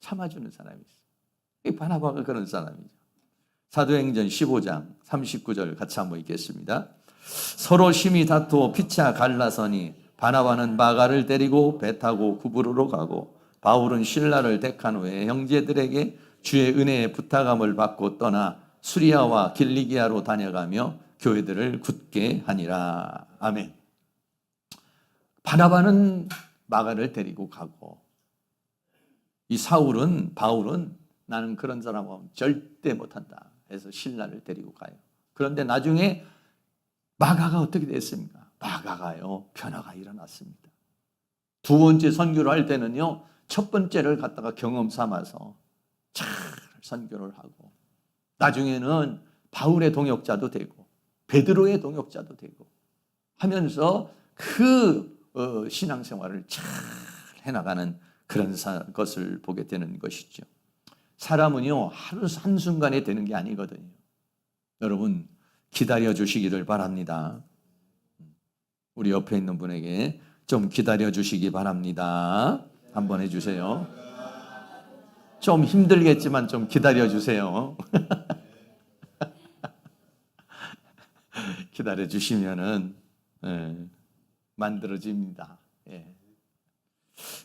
참아주는 사람이 있어요. 이 바나바가 그런 사람이죠. 사도행전 15장 39절 같이 한번 읽겠습니다. 서로 심히 다투어 피차 갈라서니 바나바는 마가를 데리고 배 타고 구브로로 가고 바울은 신라를 택한 후에 형제들에게 주의 은혜의 부탁함을 받고 떠나 수리아와 길리기아로 다녀가며 교회들을 굳게 하니라. 아멘. 바나바는 마가를 데리고 가고 이 바울은 나는 그런 사람하고 절대 못한다 해서 신라를 데리고 가요. 그런데 나중에 마가가 어떻게 됐습니까? 마가가요, 변화가 일어났습니다. 두 번째 선교를 할 때는요, 첫 번째를 갖다가 경험 삼아서 잘 선교를 하고 나중에는 바울의 동역자도 되고 베드로의 동역자도 되고 하면서 그 신앙생활을 잘 해나가는 그런 것을 보게 되는 것이죠. 사람은요, 하루 한순간에 되는 게 아니거든요. 여러분 기다려 주시기를 바랍니다. 우리 옆에 있는 분에게 좀 기다려 주시기 바랍니다. 한번 해주세요. 좀 힘들겠지만 좀 기다려 주세요. 기다려 주시면은 만들어집니다. 예.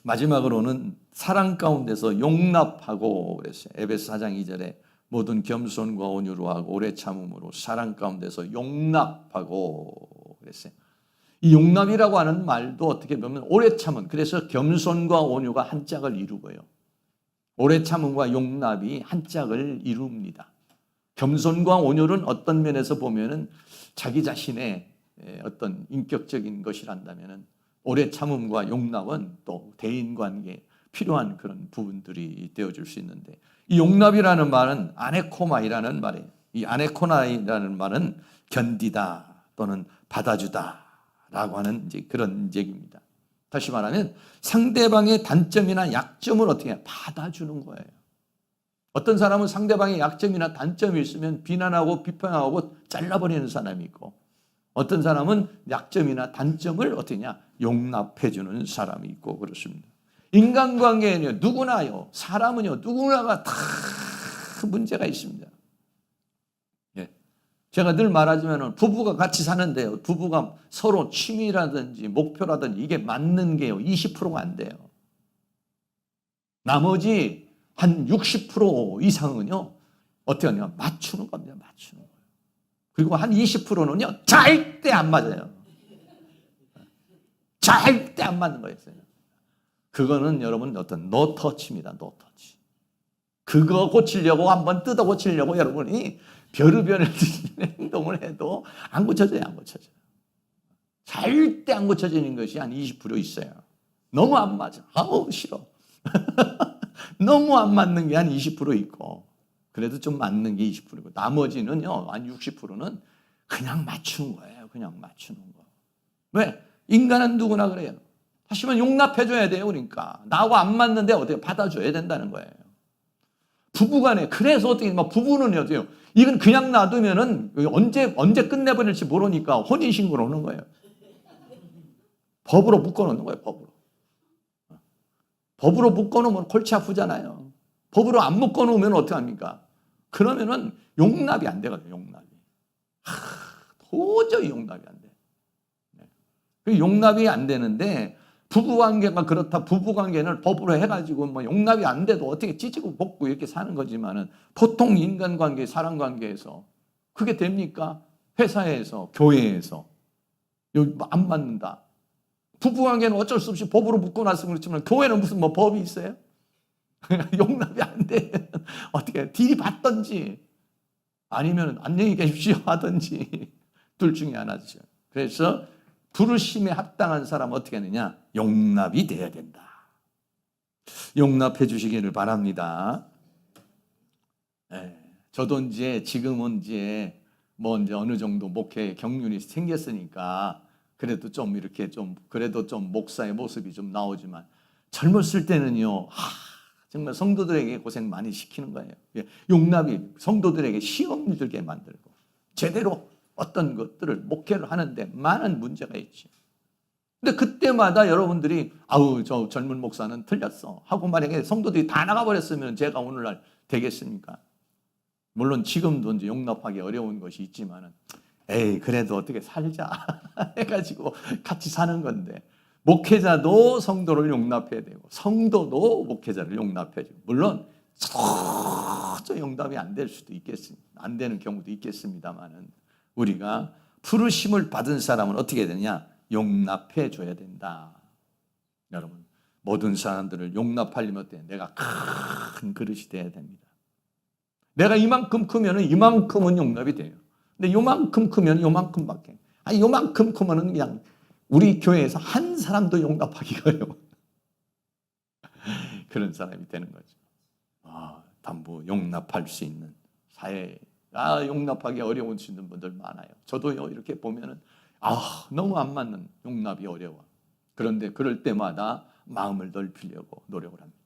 마지막으로는 사랑 가운데서 용납하고 그랬어요. 에베소 4장 2절에 모든 겸손과 온유로 하고 오래 참음으로 사랑 가운데서 용납하고 그랬어요. 이 용납이라고 하는 말도 어떻게 보면 오래 참음, 그래서 겸손과 온유가 한 짝을 이루고요. 오래 참음과 용납이 한 짝을 이룹니다. 겸손과 온유는 어떤 면에서 보면은 자기 자신의 어떤 인격적인 것이란다면은 오래 참음과 용납은 또 대인 관계에 필요한 그런 부분들이 되어줄 수 있는데, 이 용납이라는 말은 아네코마이라는 말이에요. 이 아네코나이라는 말은 견디다 또는 받아주다라고 하는 이제 그런 얘기입니다. 다시 말하면 상대방의 단점이나 약점을 어떻게 해요? 받아주는 거예요. 어떤 사람은 상대방의 약점이나 단점이 있으면 비난하고 비판하고 잘라버리는 사람이 있고, 어떤 사람은 약점이나 단점을 어떻게 하냐? 용납해주는 사람이 있고 그렇습니다. 인간관계에는 누구나요, 사람은요, 누구나가 다 문제가 있습니다. 예. 제가 늘 말하지만 부부가 같이 사는데요, 부부가 서로 취미라든지 목표라든지 이게 맞는 게요, 20%가 안 돼요. 나머지 한 60% 이상은요, 어떻게 하냐? 맞추는 겁니다. 맞추는 거예요. 그리고 한 20%는요, 절대 안 맞아요. 절대 안 맞는 거였어요. 그거는 여러분 어떤 노터치입니다. 노터치. 그거 고치려고 한번 뜯어 고치려고 여러분이 별의별 행동을 해도 안 고쳐져요. 안 고쳐져요. 절대 안 고쳐지는 것이 한 20% 있어요. 너무 안 맞아. 아우 싫어. 너무 안 맞는 게 한 20% 있고, 그래도 좀 맞는 게 20%이고, 나머지는요, 한 60%는 그냥 맞추는 거예요. 그냥 맞추는 거. 왜? 인간은 누구나 그래요. 하지만 용납해줘야 돼요. 그러니까 나하고 안 맞는데 어떻게 받아줘야 된다는 거예요. 부부간에. 그래서 어떻게 막 부부는 어때요? 이건 그냥 놔두면은 언제 끝내버릴지 모르니까 혼인신고를 하는 거예요. 법으로 묶어놓는 거예요. 법으로 묶어놓으면 골치 아프잖아요. 법으로 안 묶어놓으면 어떻게 합니까? 그러면은 용납이 안 되거든요. 용납이. 도저히 용납이 안 돼. 용납이 안 되는데, 부부관계가 그렇다. 부부관계는 법으로 해가지고 뭐 용납이 안 돼도 어떻게 찌지고 볶고 이렇게 사는 거지만은, 보통 인간관계, 사람관계에서 그게 됩니까? 회사에서, 교회에서 여기 안 맞는다. 부부관계는 어쩔 수 없이 법으로 묶어놨으면 그렇지만, 교회는 무슨 뭐 법이 있어요? 용납이 안 돼. 어떻게 들이받든지 아니면 안녕히 계십시오 하든지 둘 중에 하나죠. 그래서 부르심에 합당한 사람은 어떻게 하느냐? 용납이 돼야 된다. 용납해 주시기를 바랍니다. 네. 저도 지금은 이제 어느 정도 목회 경륜이 생겼으니까 그래도 좀 이렇게 그래도 좀 목사의 모습이 좀 나오지만, 젊었을 때는요, 정말 성도들에게 고생 많이 시키는 거예요. 용납이 성도들에게 시험 들게 만들고, 제대로 어떤 것들을 목회를 하는데 많은 문제가 있지. 근데 그때마다 여러분들이 저 젊은 목사는 틀렸어 하고 만약에 성도들이 다 나가버렸으면 제가 오늘날 되겠습니까? 물론 지금도 이제 용납하기 어려운 것이 있지만은, 그래도 어떻게 살자 해가지고 같이 사는 건데, 목회자도 성도를 용납해야 되고 성도도 목회자를 용납해야 되고, 물론 서로 용납이 안 될 수도 있겠습니다. 안 되는 경우도 있겠습니다만은, 우리가 부르심을 받은 사람은 어떻게 되느냐? 용납해 줘야 된다. 여러분, 모든 사람들을 용납하려면 어때요? 내가 큰 그릇이 돼야 됩니다. 내가 이만큼 크면 이만큼은 용납이 돼요. 근데 요만큼 크면 요만큼밖에. 요만큼 크면 그냥 우리 교회에서 한 사람도 용납하기가 어려워. 그런 사람이 되는 거죠. 담부 용납할 수 있는 사회에 용납하기 어려우시는 분들 많아요. 저도요, 이렇게 보면은 너무 안 맞는, 용납이 어려워. 그런데 그럴 때마다 마음을 넓히려고 노력을 합니다.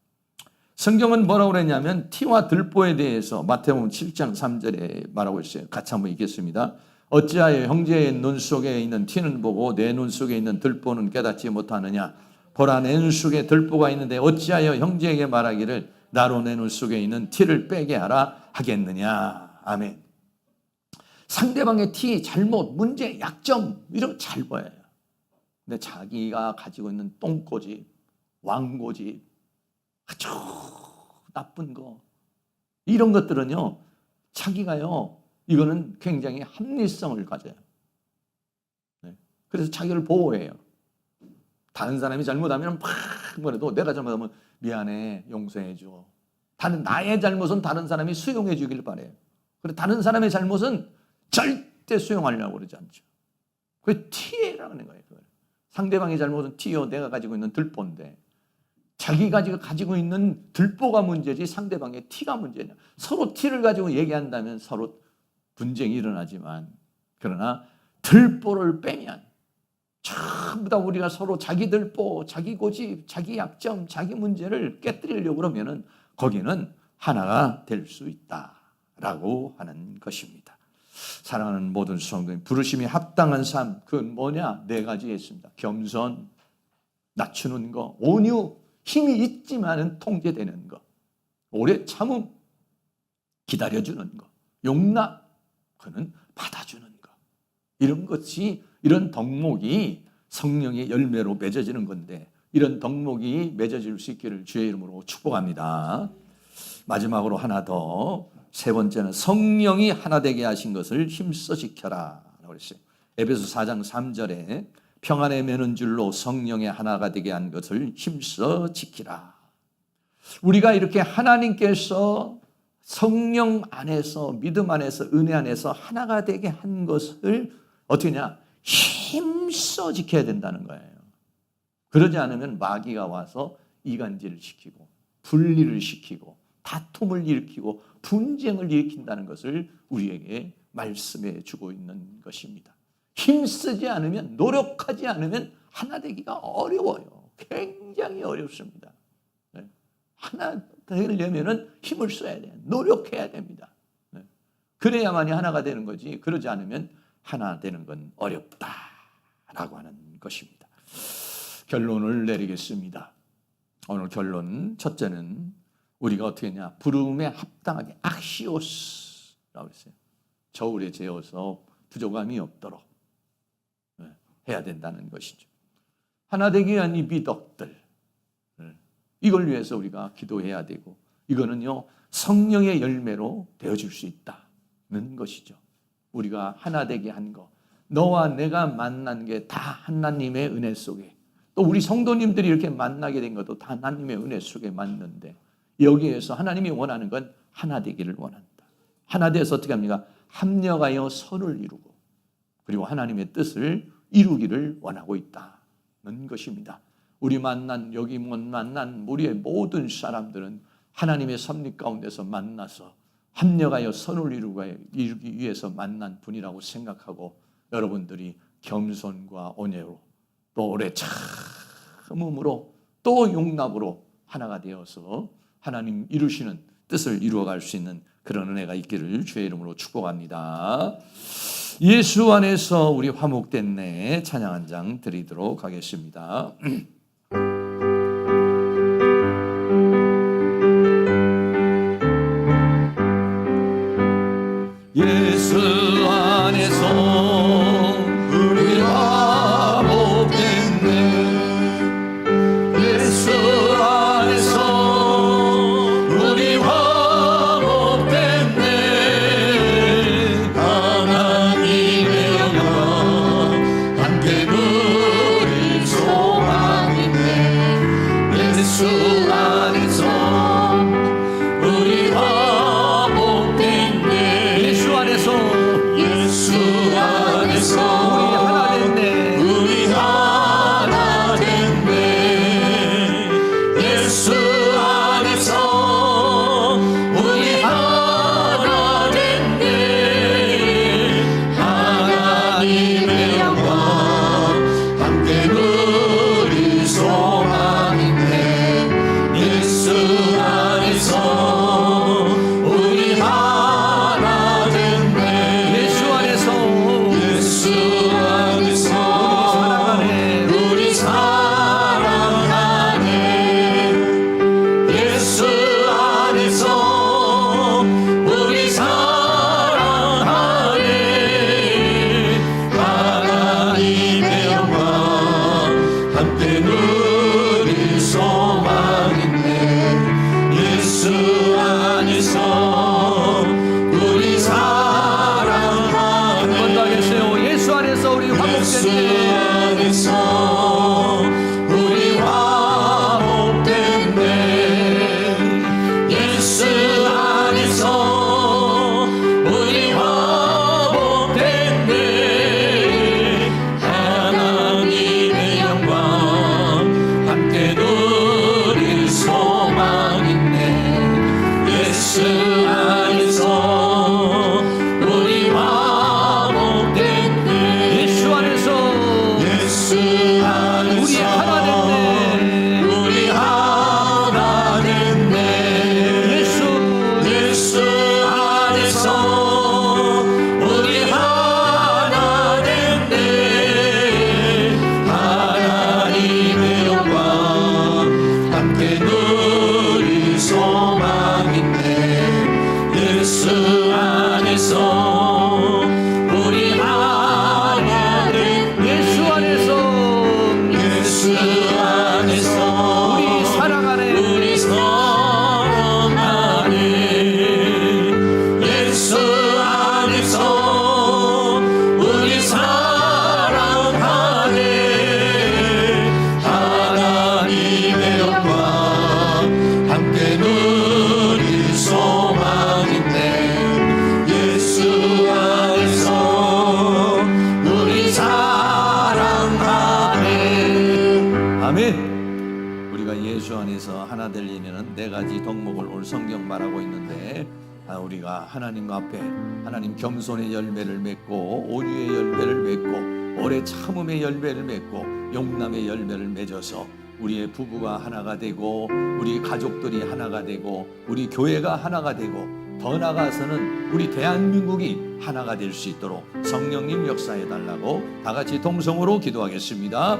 성경은 뭐라고 그랬냐면, 티와 들보에 대해서 마태복음 7장 3절에 말하고 있어요. 같이 한번 읽겠습니다. 어찌하여 형제의 눈 속에 있는 티는 보고 내 눈 속에 있는 들보는 깨닫지 못하느냐? 보라, 내 눈 속에 들보가 있는데 어찌하여 형제에게 말하기를 나로 내 눈 속에 있는 티를 빼게 하라 하겠느냐? 아멘. 상대방의 티, 잘못, 문제, 약점 이런 거 잘 보여요. 근데 자기가 가지고 있는 똥꼬집, 왕고집, 아주 나쁜 거, 이런 것들은요, 자기가요, 이거는 굉장히 합리성을 가져요. 그래서 자기를 보호해요. 다른 사람이 잘못하면 막 뭐래도, 내가 잘못하면 미안해, 용서해 줘. 나의 잘못은 다른 사람이 수용해 주길 바래요. 그리고 다른 사람의 잘못은 절대 수용하려고 그러지 않죠. 그게 티라는 거예요. 상대방의 잘못은 티요, 내가 가지고 있는 들보인데 자기가 가지고 있는 들보가 문제지 상대방의 티가 문제냐. 서로 티를 가지고 얘기한다면 서로 분쟁이 일어나지만, 그러나 들보를 빼면 전부 다 우리가 서로 자기 들보, 자기 고집, 자기 약점, 자기 문제를 깨뜨리려고 그러면은 거기는 하나가 될 수 있다라고 하는 것입니다. 사랑하는 모든 성도님, 부르심이 합당한 삶, 그건 뭐냐? 네 가지 있습니다. 겸손, 낮추는 거, 온유, 힘이 있지만은 통제되는 거, 오래 참음, 기다려주는 거, 용납, 그는 받아주는 거. 이런 것이, 이런 덕목이 성령의 열매로 맺어지는 건데, 이런 덕목이 맺어질 수 있기를 주의 이름으로 축복합니다. 마지막으로 하나 더, 세 번째는 성령이 하나 되게 하신 것을 힘써 지켜라 라고 그랬어요. 에베소 4장 3절에 평안에 매는 줄로 성령의 하나가 되게 한 것을 힘써 지키라. 우리가 이렇게 하나님께서 성령 안에서, 믿음 안에서, 은혜 안에서 하나가 되게 한 것을 어떻게 하냐? 힘써 지켜야 된다는 거예요. 그러지 않으면 마귀가 와서 이간질을 시키고 분리를 시키고 다툼을 일으키고 분쟁을 일으킨다는 것을 우리에게 말씀해 주고 있는 것입니다. 힘쓰지 않으면, 노력하지 않으면 하나 되기가 어려워요. 굉장히 어렵습니다. 하나 되려면 힘을 써야 돼요. 노력해야 됩니다. 그래야만이 하나가 되는 거지, 그러지 않으면 하나 되는 건 어렵다라고 하는 것입니다. 결론을 내리겠습니다. 오늘 결론, 첫째는 우리가 어떻게 했냐? 부름에 합당하게 악시오스라고 했어요. 저울에 재어서 부족함이 없도록 해야 된다는 것이죠. 하나 되기 위한 이 미덕들, 이걸 위해서 우리가 기도해야 되고, 이거는요 성령의 열매로 되어질 수 있다는 것이죠. 우리가 하나 되게 한 거, 너와 내가 만난 게 다 하나님의 은혜 속에, 또 우리 성도님들이 이렇게 만나게 된 것도 다 하나님의 은혜 속에 맞는데, 여기에서 하나님이 원하는 건 하나 되기를 원한다. 하나 돼서 어떻게 합니까? 합력하여 선을 이루고, 그리고 하나님의 뜻을 이루기를 원하고 있다는 것입니다. 우리 만난, 여기 못 만난 우리의 모든 사람들은 하나님의 섭리 가운데서 만나서 합력하여 선을 이루기 위해서 만난 분이라고 생각하고, 여러분들이 겸손과 온유로, 또 오래 참음으로, 또 용납으로 하나가 되어서 하나님 이루시는 뜻을 이루어갈 수 있는 그런 은혜가 있기를 주의 이름으로 축복합니다. 예수 안에서 우리 화목됐네 찬양 한 장 드리도록 하겠습니다. 예수 안에서 우리 화목됐네. 예수 안에서 우리 화목됐네. 하나님의 영광 함께 누릴 소망 있네. 예수 안에서 우리 화목됐네. 예수 안에서 우리 하나 됐네. 우리 하나 됐네. 예수 안에서 우리 하나 됐네. 하나님의 영광 함께 누릴 소망 있네. 예수 우리가 예수 안에서 하나 될 일에는 네 가지 덕목을 오늘 성경 말하고 있는데, 우리가 하나님 앞에 하나님 겸손의 열매를 맺고 온유의 열매를 맺고 오래 참음의 열매를 맺고 용남의 열매를 맺어서 우리의 부부가 하나가 되고 우리 가족들이 하나가 되고 우리 교회가 하나가 되고 더 나아가서는 우리 대한민국이 하나가 될 수 있도록 성령님 역사해 달라고 다 같이 동성으로 기도하겠습니다.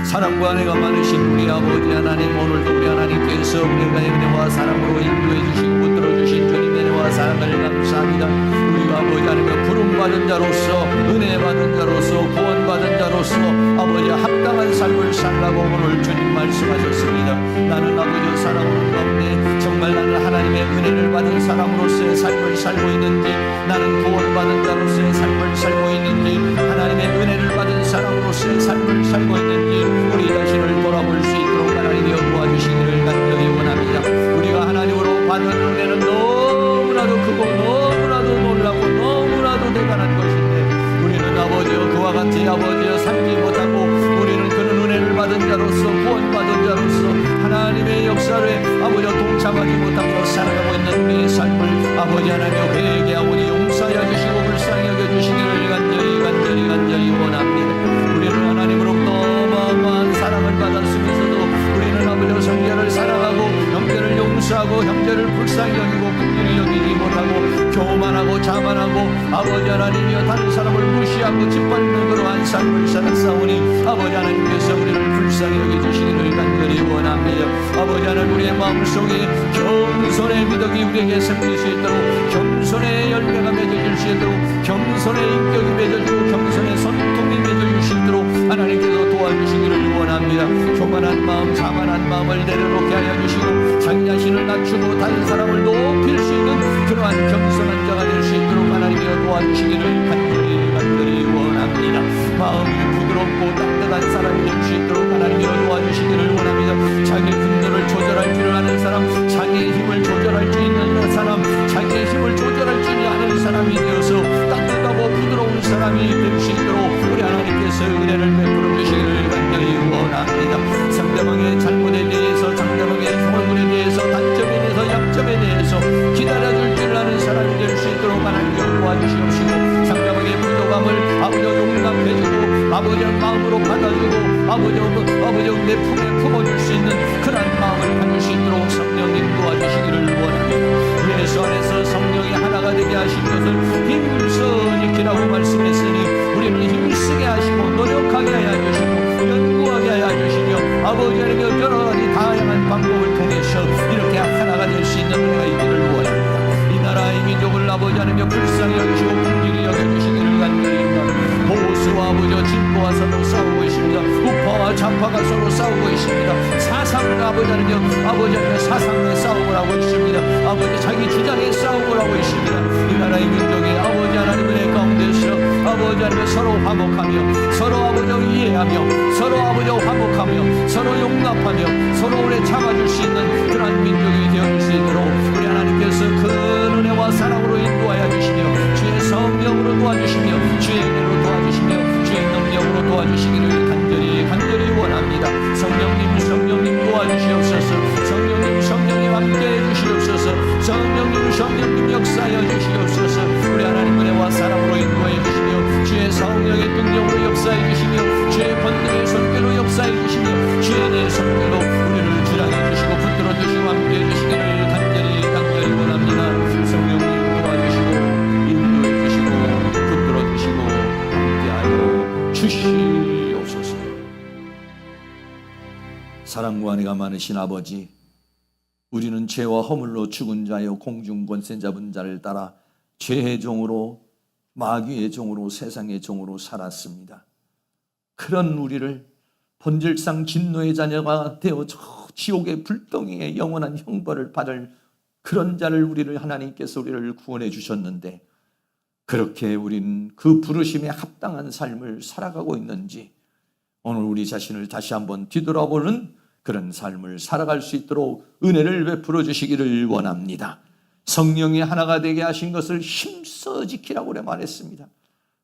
사랑과 은혜가 많으신 우리 아버지 하나님, 오늘도 우리 하나님께서 우리가 은혜와 사랑으로 인도해 주시고 붙들어 주신 주님의 은혜와 사랑을 감사합니다. 우리가 아버지 하나님의 부름받은 자로서 은혜 받은 자로서 구원받은 자로서 아버지 합당한 삶을 살라고 오늘 주님 말씀하셨습니다. 나는 아버지 사랑하는 가운데 정말 나는 하나님의 은혜를 받은 사람으로서의 삶을 살고 있는지, 나는 구원받은 자로서의 삶을 살고 있는지, 하나님의 은혜를 받은 사람으로서의 삶을 살고 있는지 우리 자신을 돌아볼 수 있도록 하나님이 도와주시기를 간절히 원합니다. 우리가 하나님으로 받은 은혜는 너무나도 크고 너무나도 놀라고 너무나도 대단한 것인데, 우리는 아버지여 그와 같이 아버지여 살지 못하고 우리는 그런 은혜를 받은 자로서 구원받은 자로서 하나님의 역사를 아버지여 동참하지 못하고 살아가고 있는 우리의 삶을 아버지 하나님여 회개하오니 용서하여 주시고 불쌍히 여겨주시기를 간절히 원합니다. 우리는 하나님으로부터 어마어마한 사랑을 받았으면서도 우리는 아버지여 성결을 사랑하고 형제를 용서하고 형제를 불쌍히 여기고 긍휼히 여기지 못하고 교만하고 자만하고 아버지 하나님이여 다른 사람을 무시하고 짓밟는 그러한 삶을 살았사오니 아버지 하나님께서 우리를 불쌍히 여겨주시기를 간절히 원합니다. 아버지 하나님, 우리의 마음속에 겸손의 미덕이 우리에게 생길 수 있도록, 겸손의 열매가 맺어질 수 있도록, 겸손의 인격이 맺어지고 겸손의 손통이 맺어질 수 있도록 하나님께서 도와주시기를 원합니다. 교만한 마음, 자만한 마음을 내려놓게 하여 주시고 자기 자신을 낮추고 다른 사람을 높일 수 있는 그러한 겸손한 자가 될 수 있도록 하나님께서 도와주시기를 간절히 원합니다. 마음이 부드럽고 따뜻한 사람이 될 수 있도록 하나님께서 도와주시기를 원합니다. 자기 분노를 조절할 줄 아는 사람, 자기의 힘을 조절할 줄 있는 사람, 자기의 힘을 조절할 줄 아는 사람이 되어서 따뜻하고 부드러운 사람이 될 수 있도록 우리 하나님께서 은혜를 베풀어 주시기를 간절히 원합니다. 상대방의 잘못에 대해서, 상대방의 얼굴에 대해서, 단점에 대해서, 약점에 대해서 기다려줄 줄 아는 사람이 될 수 있도록 하나님께서 도와주시옵시고, 상대방의 부족함을 아버지 용납해주고 아버지 마음으로 받아주고 아버지 내 품에 품어줄 수 있는 그런 마음을 가질 수 있도록 성령님 도와주시기를 원합니다. 예수 안에서 성령이 하나가 되게 하신 것을 힘써 지키라고 말씀했으니 우리는 힘쓰게 하시고 노력하게 하여 주시고 연구하게 하여 주시며 아버지 하나님 여러 가지 다양한 방법을 통해서 이렇게 하나가 될 수 있는 은혜가 있기를 원합니다. 이 나라의 민족을 아버지 하나님 불쌍히 여기시고 긍휼히 여겨주시기를 간절히 원합니다. 보수와 아버지와 진보와 서로 싸우고 있습니다. 우파와 좌파가 서로 싸우고 있습니다. 사상을 아버지 하나님 사상의 싸움을 하고 있습니다. 아버지 자기 주장의 싸움을 하고 있습니다. 이 나라의 민족의 아버지 하나님의 가운데서 아버지 하나님 서로 화목하며 서로 아버지 이해하며 서로 아버지 화목하며 서로 용납하며 서로 오래 참아줄 수 있는 그러한 민족이 되어줄 수 있도록 우리 하나님께서 큰 은혜와 사랑으로 인도하여 주시며 주의 성령으로 도와주시며 주의 은혜로 도와주시며 주의 능력으로 도와주시기를 간절히 원합니다. 성령님 도와주시옵소서. 성령님 함께해 주시옵소서. 성령님 역사하여 주시옵소서. 우리 하나님 은혜와 사랑으로 인도해 주시며 주의 성령의 능력으로 역사해 주시며 주의 권능의 손길로 역사해 주시며 주의 내 손길로 우리를 주장해 주시고 붙들어 주시고 함께해 주시기를 간절히 원합니다. 성령님 도와주시고 인도해 주시고 붙들어 주시고 함께하여 주시옵소서. 사랑과 은혜가 많으신 아버지, 우리는 죄와 허물로 죽은 자여 공중 권세 잡은 자를 따라 죄의 종으로 마귀의 종으로 세상의 종으로 살았습니다. 그런 우리를 본질상 진노의 자녀가 되어 저 지옥의 불덩이에 영원한 형벌을 받을 그런 자를 우리를 하나님께서 우리를 구원해 주셨는데, 그렇게 우리는 그 부르심에 합당한 삶을 살아가고 있는지 오늘 우리 자신을 다시 한번 뒤돌아보는 그런 삶을 살아갈 수 있도록 은혜를 베풀어 주시기를 원합니다. 성령이 하나가 되게 하신 것을 힘써 지키라고 그래 말했습니다.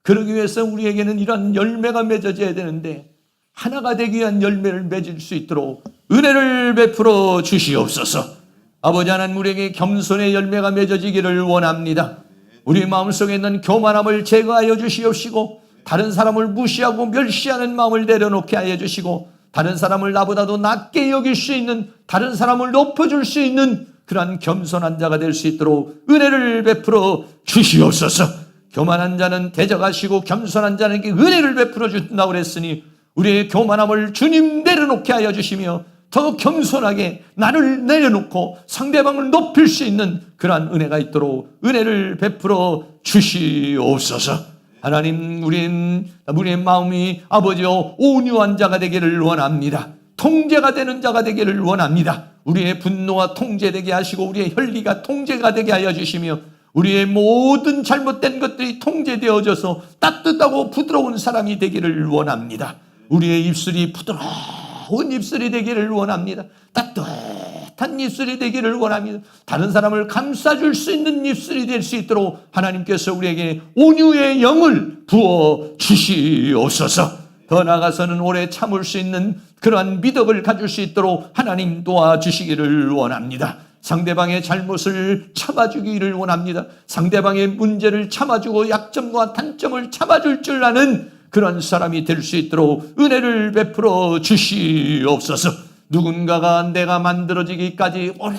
그러기 위해서 우리에게는 이런 열매가 맺어져야 되는데 하나가 되기 위한 열매를 맺을 수 있도록 은혜를 베풀어 주시옵소서. 아버지 하나님, 우리에게 겸손의 열매가 맺어지기를 원합니다. 우리 마음속에 있는 교만함을 제거하여 주시옵시고, 다른 사람을 무시하고 멸시하는 마음을 내려놓게 하여 주시고, 다른 사람을 나보다도 낮게 여길 수 있는, 다른 사람을 높여줄 수 있는 그러한 겸손한 자가 될 수 있도록 은혜를 베풀어 주시옵소서. 교만한 자는 대적하시고 겸손한 자에게 은혜를 베풀어 준다고 그랬으니, 우리의 교만함을 주님 내려놓게 하여 주시며 더 겸손하게 나를 내려놓고 상대방을 높일 수 있는 그러한 은혜가 있도록 은혜를 베풀어 주시옵소서. 하나님, 우리의 마음이 아버지여 온유한 자가 되기를 원합니다. 통제가 되는 자가 되기를 원합니다. 우리의 분노가 통제되게 하시고 우리의 혈기가 통제가 되게 하여 주시며 우리의 모든 잘못된 것들이 통제되어져서 따뜻하고 부드러운 사람이 되기를 원합니다. 우리의 입술이 부드러운 입술이 되기를 원합니다. 따뜻한 입술이 되기를 원합니다. 다른 사람을 감싸줄 수 있는 입술이 될 수 있도록 하나님께서 우리에게 온유의 영을 부어 주시옵소서. 더 나아가서는 오래 참을 수 있는 그러한 미덕을 가질 수 있도록 하나님 도와주시기를 원합니다. 상대방의 잘못을 참아주기를 원합니다. 상대방의 문제를 참아주고 약점과 단점을 참아줄 줄 아는 그런 사람이 될 수 있도록 은혜를 베풀어 주시옵소서. 누군가가 내가 만들어지기까지 오래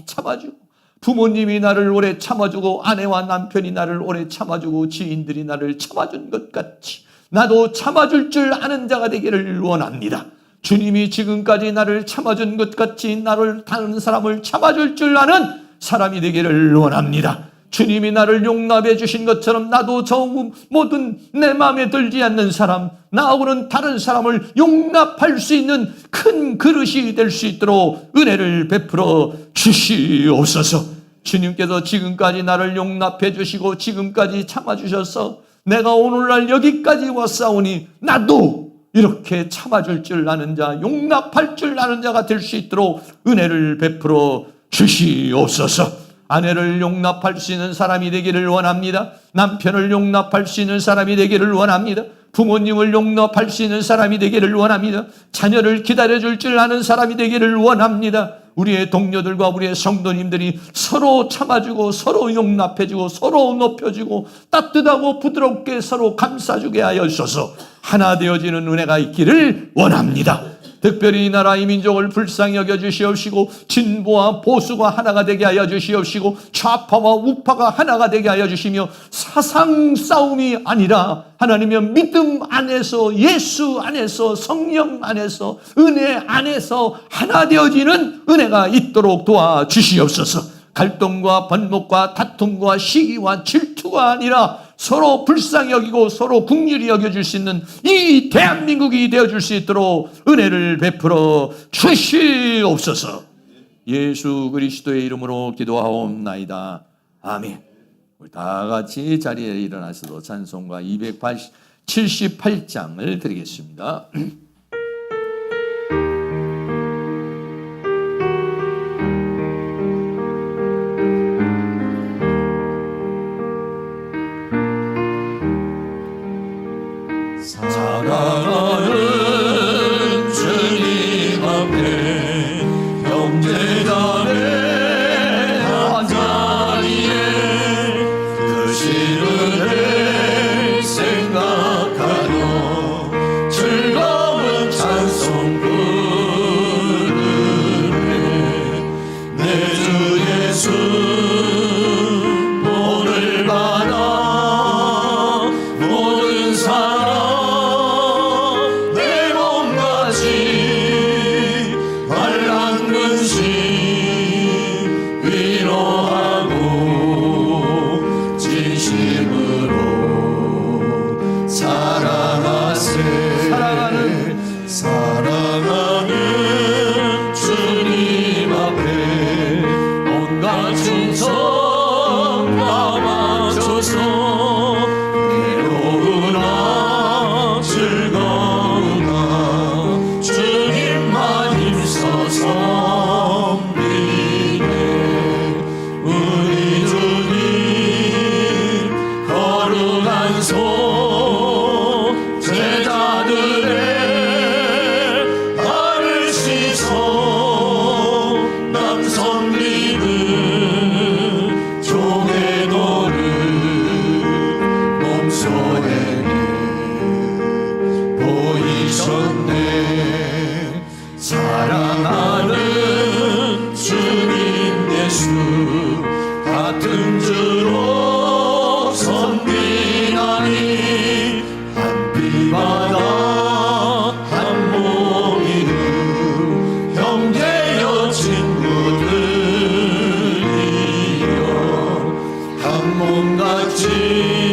참아주고, 부모님이 나를 오래 참아주고, 아내와 남편이 나를 오래 참아주고, 지인들이 나를 참아준 것 같이 나도 참아줄 줄 아는 자가 되기를 원합니다. 주님이 지금까지 나를 참아준 것 같이 나를 다른 사람을 참아줄 줄 아는 사람이 되기를 원합니다. 주님이 나를 용납해 주신 것처럼 나도 저 모든 내 마음에 들지 않는 사람, 나하고는 다른 사람을 용납할 수 있는 큰 그릇이 될 수 있도록 은혜를 베풀어 주시옵소서. 주님께서 지금까지 나를 용납해 주시고 지금까지 참아주셔서 내가 오늘날 여기까지 왔사오니 나도 이렇게 참아줄 줄 아는 자, 용납할 줄 아는 자가 될 수 있도록 은혜를 베풀어 주시옵소서. 아내를 용납할 수 있는 사람이 되기를 원합니다. 남편을 용납할 수 있는 사람이 되기를 원합니다. 부모님을 용납할 수 있는 사람이 되기를 원합니다. 자녀를 기다려줄 줄 아는 사람이 되기를 원합니다. 우리의 동료들과 우리의 성도님들이 서로 참아주고 서로 용납해주고 서로 높여주고 따뜻하고 부드럽게 서로 감싸주게 하여 주셔서 하나 되어지는 은혜가 있기를 원합니다. 특별히 이 나라 이 민족을 불쌍히 여겨주시옵시고 진보와 보수가 하나가 되게 하여 주시옵시고 좌파와 우파가 하나가 되게 하여 주시며 사상 싸움이 아니라 하나님의 믿음 안에서 예수 안에서 성령 안에서 은혜 안에서 하나 되어지는 은혜가 있도록 도와주시옵소서. 갈등과 번목과 다툼과 시기와 질투가 아니라 서로 불쌍히 여기고 서로 긍휼히 여겨줄 수 있는 이 대한민국이 되어줄 수 있도록 은혜를 베풀어 주시옵소서. 예수 그리스도의 이름으로 기도하옵나이다. 아멘. 우리 다 같이 자리에 일어나셔서 찬송가 278장을 드리겠습니다. 사랑하는 주님 앞에 형제간의 한자리에 그 시련을 생각하며 즐거운 지혜